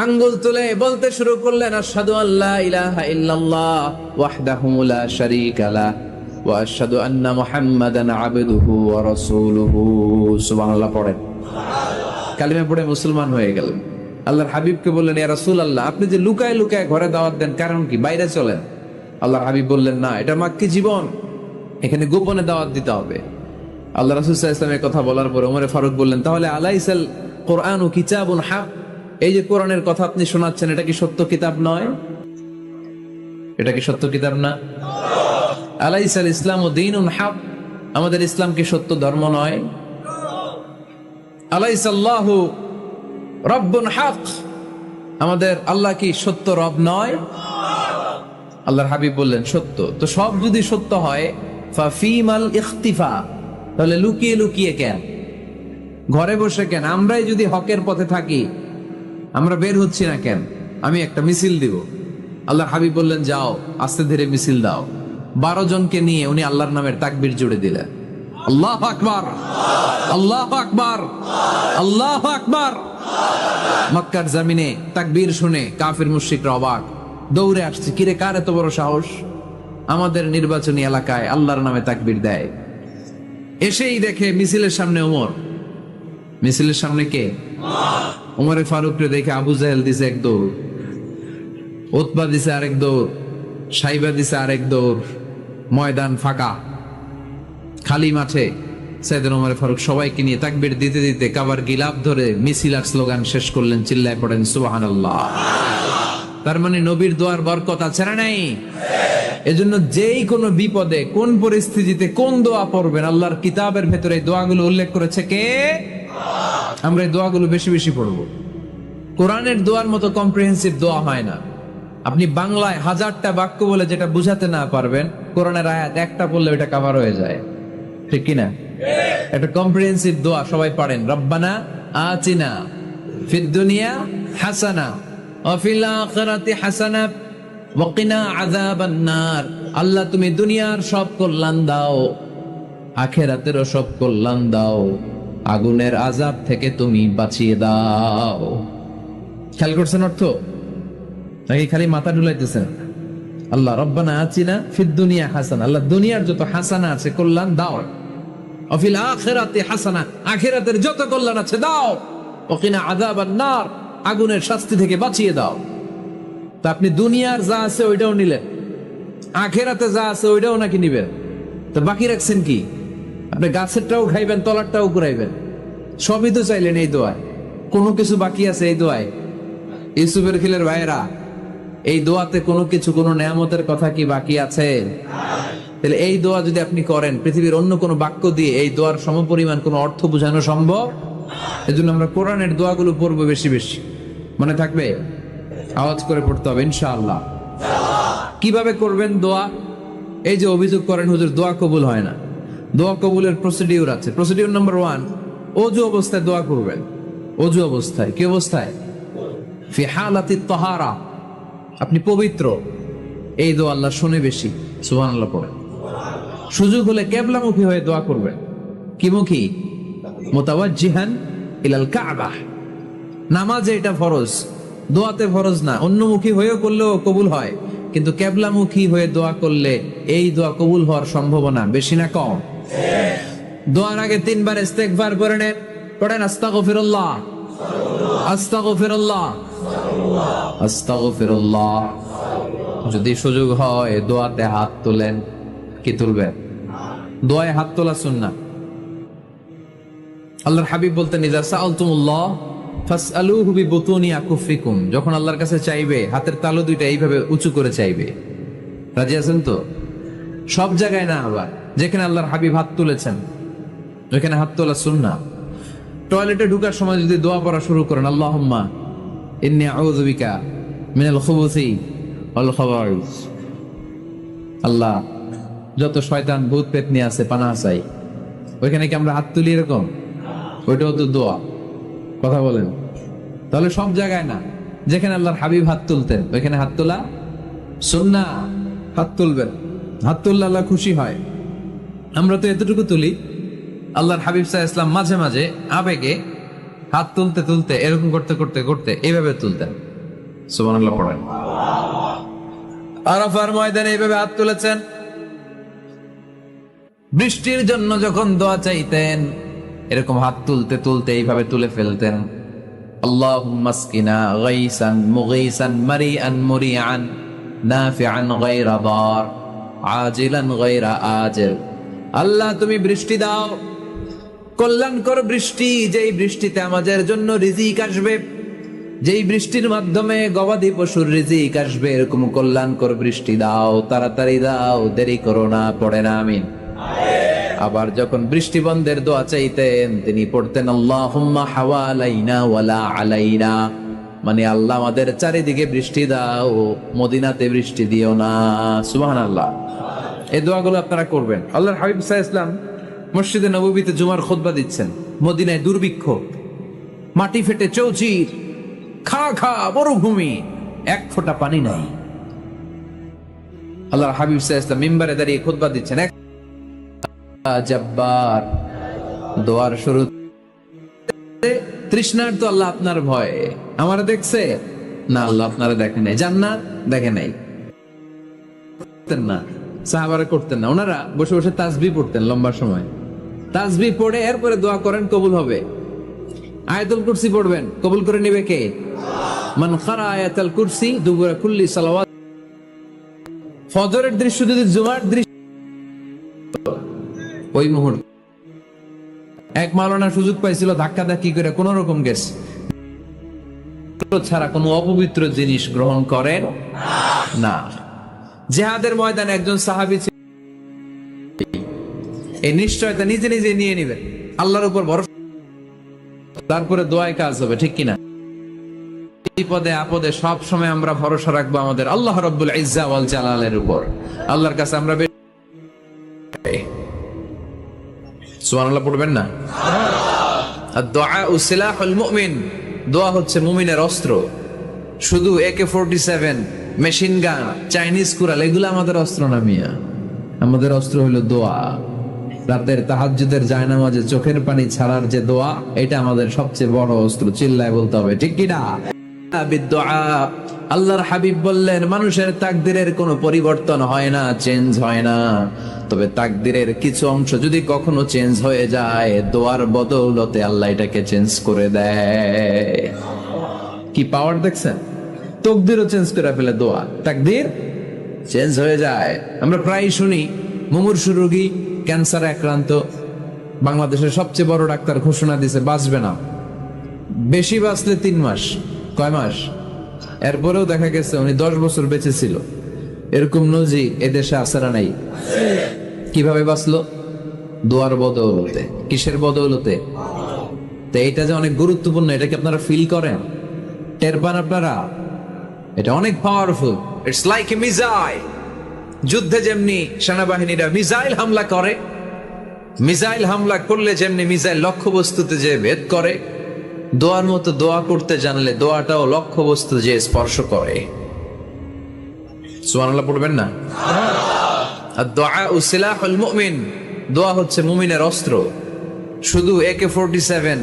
A: আঙ্গুল তুলে বলতে শুরু করলেন, আশহাদু আল্লা ইলাহা ইল্লাল্লাহ ওয়াহদাহু লা শারীকা লাহ ওয়া আশহাদু আন্না মুহাম্মাদান আবদুহু ওয়া রাসূলুহু। সুবহানাল্লাহ পড়েন। কালিমা পড়ে মুসলমান হয়ে গেলেন। আল্লাহর হাবিবকে বললেন, ইয়া রাসূলুল্লাহ আপনি যে লুকায় লুকায় ঘরে দাওয়াত দেন, কারণ কি? বাইরে চলেন। আল্লাহর হাবিব বললেন, না, এটা মাক্কি জীবন, এখানে গোপনে দাওয়াত দিতে হবে। আল্লাহ রাসূল সাল্লাল্লাহু আলাইহি ওয়াসাল্লামের কথা বলার পর ওমর ফারুক বললেন, তাহলে আলাইসাল কুরআনু কিতাবুন হক, এই যে কোরআনের কথা আপনি শোনাচ্ছেন এটা কি সত্য কিতাব নয়? এটা কি সত্য কিতাব না? আলাইসাল ইসলামু দীনুন হক, আমাদের ইসলাম কি সত্য ধর্ম নয়? আলাইসাল্লাহু রব্বুন হক, আমাদের আল্লাহ কি সত্য রব নয়? আল্লাহর হাবিব বললেন, সত্য। তো সব যদি সত্য হয়, ফাফিমাল ইখতিফা, তাহলে লুকিয়ে লুকিয়ে কেন, ঘরে বসে কেন? আমরাই যদি হকের পথে থাকি, আমরা বের হচ্ছি না কেন? আমি একটা মিছিল দিব। আল্লাহর হাবিব বললেন, যাও, আস্তে ধীরে মিছিল দাও। 12 জনকে নিয়ে উনি আল্লাহর নামের তাকবীর জুড়ে দিলেন। আল্লাহু আকবার, আল্লাহু আকবার, আল্লাহু আকবার। মক্কার জমিনে তাকবীর শুনে কাফির মুশরিকরা অবাক, দৌড়ে আসছে, কিরে কার এত বড় সাহস আমাদের নির্বাচনী এলাকায় আল্লাহর নামে তাকবীর দেয়। এসেই দেখে মিছিলের সামনে ওমর। মিছিলের সামনে কে? ওমরে ফারুককে দেখে আবু জাহেল দিছে এক দৌড়, উতবা দিছে আরেক দৌড়, সাইবা দিছে আরেক দৌড়। ময়দান ফাঁকা, খালি মাঠে সাইয়েদনা ওমর ফারুক সবাইকে নিয়ে তাকবীর দিতে দিতে কাবার গিলাফ ধরে মিছিল আর স্লোগান শেষ করলেন। চিল্লায় পড়েন সুবহানাল্লাহ। তার মানে নবীর দোয়ার বরকত আছে না নাই? এজন্য যেই কোনো বিপদে, কোন পরিস্থিতিতে কোন দোয়া পড়বেন, আল্লাহর কিতাবের ভেতরে এই দোয়াগুলো উল্লেখ করেছে কে? আমরা এই দোয়াগুলো বেশি বেশি পড়বো। কোরআনের দোয়ার মতো কম্প্রিহেন্সিভ দোয়া হয় না। আপনি বাংলায় 1000টা বাক্য বলে যেটা বুঝাতে না পারবেন, কোরআনের আয়াত একটা পড়লে ওটা কভার হয়ে যায়, ঠিক কিনা? একটা কম্প্রিহেন্সিভ দোয়া সবাই পড়েন, রব্বানা আতিনা ফিদ দুনিয়া হাসানা ওয়া ফিল আখিরাতি হাসানা ওয়া কিনা আযাবান নার। আল্লাহ তুমি দুনিয়ার সব কল্যাণ দাও, আখিরাতেরও সব কল্যাণ দাও, আগুনের আযাব থেকে তুমি বাঁচিয়ে দাও। খেয়াল করছেন অর্থ, নাকি খালি মাথা ডুলাইতেছেন? আল্লাহ রব্বানা আতিনা ফিদ দুনিয়া হাসানা, আল্লাহ দুনিয়ার যত হাসানা আছে কল্যাণ দাও, অফিল আখিরাতি হাসানা, আখিরাতের যত কল্যাণ আছে দাও, ওকিনা আযাবান নার, আগুনের শাস্তি থেকে বাঁচিয়ে দাও। তা আপনি দুনিয়ার যা আছে ওইটাও নিলেন, আখিরাতে যা আছে ওইটাও নাকি নিবেন, তো বাকি রাখছেন কি? আপনি গাছেরটাও খাইবেন, তলারটাও কুড়াইবেন, সবই তো চাইলেন এই দোয়ায়, কোনো কিছু বাকি আছে এই দোয়ায়? ইউসুফের খিলের ভাইয়েরা, এই দোয়াতে কোনো কিছু, কোনো নেয়ামতের কথা কি বাকি আছে? তাহলে এই দোয়া যদি আপনি করেন, পৃথিবীর অন্য কোনো বাক্য দিয়ে এই দোয়ার সমপরিমাণ কোনো অর্থ বোঝানো সম্ভব? এজন্য আমরা কোরআনের দোয়াগুলো পড়বো বেশি বেশি। মনে থাকবে? আওয়াজ করে পড়তে হবে ইনশাআল্লাহ। কিভাবে করবেন দোয়া? এই যে অভিযোগ করেন হুজুর দোয়া কবুল হয় না, দোয়া কবুলের প্রসিডিউর আছে। প্রসিডিউর নাম্বার 1, ওযু অবস্থায় দোয়া করবেন। ওযু অবস্থায়, কি অবস্থায়? ফি হালাতিত তাহারা, আপনি পবিত্র, এই দোয়া আল্লাহ শুনে বেশি, সুবহানাল্লাহ পড়েন। সুযোগ হলে কিবলামুখী হয়ে দোয়া করবেন। কি মুখী? মুতাওয়াজ্জিহান ইলাল কাবা। নামাজে এটা ফরজ, দোয়াতে ফরজ না। অন্যমুখী হয়েও করলেও কবুল হয়, কিন্তু কিবলামুখী হয়ে দোয়া করলে এই দোয়া কবুল হওয়ার সম্ভাবনা বেশি না কম? দোয়ার আগে 3 বার ইস্তেগফার করে নেন, পড়েন আস্তাগফিরুল্লাহ, আস্তাগফিরুল্লাহ, আস্তাগফিরুল্লাহ। যদি সুযোগ হয় দোয়াতে হাত তোলেন। কি তুলবেন? দোয়ায় হাত তোলা সুন্নাহ। আল্লাহর হাবিব বলতেন, ইযা সাআলতুমুল্লাহ ফাসআলুহু বিবুতুনি আকুফিকুম, যখন আল্লাহর কাছে চাইবে হাতের তালু দুইটা এইভাবে উঁচু করে চাইবে। রাজি আছেন তো? সব জায়গায় না, আবার যেখানে আল্লাহর হাবিব হাত তুলেছেন ওইখানে হাত তোলা সুন্নাহ। টয়লেটে ঢোকার সময় যদি দোয়া পড়া শুরু করেন, আল্লাহুম্মা ইন্নী আউযু বিকা মিনাল খুবুসি ওয়াল খাবাইস, আল্লাহ যত শয়তান ভূত পেতনি আছে পানাহ চাই, ওইখানে কি আমরা হাত তুলি এরকম? ওইটাও তো দোয়া। কথা বলেন? তাহলে সব জায়গায় না, যেখানে আল্লাহর হাবিব হাত তুলতেন ওইখানে হাত তোলা সুন্নাহ। হাত তুলবেন, হাত তুললে আল্লাহ খুশি হয়। আমরা তো এতটুকু তুলি, আল্লাহর হাবিব সাল্লাল্লাহু আলাইহি ওয়াসাল্লাম মাঝে মাঝে আবেগে হাত তুলতে তুলতে এরকম করতে করতে করতে এইভাবে তুলতেন। সুবহানাল্লাহ পড়েন। আরাফার ময়দানে এইভাবে হাত তুলেছেন। বৃষ্টির জন্য যখন দোয়া চাইতেন এরকম হাত তুলতে তুলতে এইভাবে তুলে ফেলতেন। আল্লাহুম্মা আসকিনা গাইসান মুগীসান মারিআন মুরিআন নাফিআন গায়রা দার আজিলান গায়রা আজিল। আল্লাহ তুমি বৃষ্টি দাও, কল্যাণকর বৃষ্টি, যেই বৃষ্টিতে আমাদের জন্য রিজিক আসবে, যেই বৃষ্টির মাধ্যমে গবাদি পশুর রিজিক আসবে, এরকম কল্যাণকর বৃষ্টি দাও, তাড়াতাড়ি দাও, দেরি করো না। পড়েন আমিন। আবার যখন বৃষ্টি বন্ধের দোয়া চাইতেন তিনি পড়তেন আল্লাহুম্মা হাওয়ালাইনা ওয়ালা আলাইনা, মানে আল্লাহ আমাদের চারিদিকে বৃষ্টি দাও, মদিনাতে বৃষ্টি দিও না। সুবহানাল্লাহ। এই দোয়াগুলো আপনারা করবেন। আল্লাহর হাবিব সাল্লাল্লাহু আলাইহি ওয়াসাল্লাম মসজিদে নববীতে জুমার খুতবা দিচ্ছেন। মদিনায় দুর্ভিক্ষ, মাটি ফেটে চৌচির, খা খা মরুভূমি, এক ফোঁটা পানি নাই। আল্লাহর হাবিব সাল্লাল্লাহু আলাইহি ওয়াসাল্লাম মিম্বারে দাঁড়িয়ে খুতবা দিচ্ছেন। জব্বার দোয়ার শুরু, তৃষ্ণার তো আল্লাহ আপনার ভয়, আমারে দেখছে না, আল্লাহ আপনারা দেখে নাই, জান্নাত দেখে নাই না, সাহাবারা করতেন না, ওনারা বসে বসে তাসবিহ পড়তেন লম্বা সময়। তাসবিহ পড়ে এরপরে দোয়া করেন, কবুল হবে। আয়াতুল কুরসি পড়বেন, কবুল করে নিবে কে? মান ক্বারা আয়াতুল কুরসি দুবুরা কুল্লি সালাওয়াত। ফজরের দৃশ্য যদি জুমার দৃশ্য, ওই মুহূর্তে এক মাওলানা সুযোগ পাইছিল ধাক্কা ধাক্কি করে কোন রকম গেছে, ছাড়া কোনো অপবিত্র জিনিস গ্রহণ করেন না। জিহাদের ময়দানে একজন সাহাবী ছিল, এই নিশ্চয়তা নিজে নিজে নিয়ে নিবেন, আল্লাহর উপর ভরসা, তারপরে দোয়ায় কাজ হবে, ঠিক কিনা? বিপদে আপদে সব সময় আমরা ভরসা রাখবো আমাদের আল্লাহ রাব্বুল ইজ্জা ওয়াল জালালের উপর। আল্লাহর কাছে আমরা সুবহানাল্লাহ পড়বেন না? আদ-দুআ সিলাহুল মুমিন, দোয়া হচ্ছে মুমিনের অস্ত্র। শুধু AK-47, machine gun, Chinese Corel এগুলো আমাদের অস্ত্র না মিয়া। আমাদের অস্ত্র হলো দোয়া। রাতের তাহাজ্জুদের জায়নামাজে চোখের পানি ছাড়ার যে দোয়া, এটা আমাদের সবচেয়ে বড় অস্ত্র। চিল্লায় বলতে হবে, ঠিক কি না? বিদ্দুআ। আল্লাহর হাবিব বললেন মানুষের তাকদীরের কোনো পরিবর্তন হয় না, চেঞ্জ হয় না, তবে তাকদীরের কিছু অংশ যদি কখনো চেঞ্জ হয়ে যায় দোয়ার বদৌলতে আল্লাহ এটাকে চেঞ্জ করে দেয়। কি পাওয়ার দেখছেন? তকদিরও চেঞ্জ করে ফেলে দোয়া, তাকদীর চেঞ্জ হয়ে যায়। আমরা প্রায় শুনি মুমূর্ষু রোগী, ক্যান্সারে আক্রান্ত, বাংলাদেশের সবচেয়ে বড় ডাক্তার ঘোষণা দিয়েছে বাঁচবে না, বেশি বাঁচলে 3 মাস। কয় মাস? এরপরেও দেখা গেছে উনি 10 বছর বেঁচে ছিল। এরকম নজির এদেশে আছে না নাই? কিভাবে বাঁচলো? দোয়ার বদৌলতে। কিসের বদৌলতে? তো এটা যে অনেক গুরুত্বপূর্ণ, এটা কি আপনারা ফিল করেন, টের পান আপনারা? এটা অনেক powerful. It's like a missile. যুদ্ধে যেমনি সেনাবাহিনীরা মিসাইল হামলা করে, মিসাইল হামলা করলে যেমনি মিসাইল লক্ষ্যবস্তুতে যে ভেদ করে, দোয়ার মতো দোয়া করতে জানলে দোয়াটাও লক্ষ্যবস্তু যে স্পর্শ করে। সুবহানাল্লাহ পড়বেন না? আদ-দুআউ সিলাহুল মুমিন। দোয়া হচ্ছে মুমিনের অস্ত্র। শুধু AK-47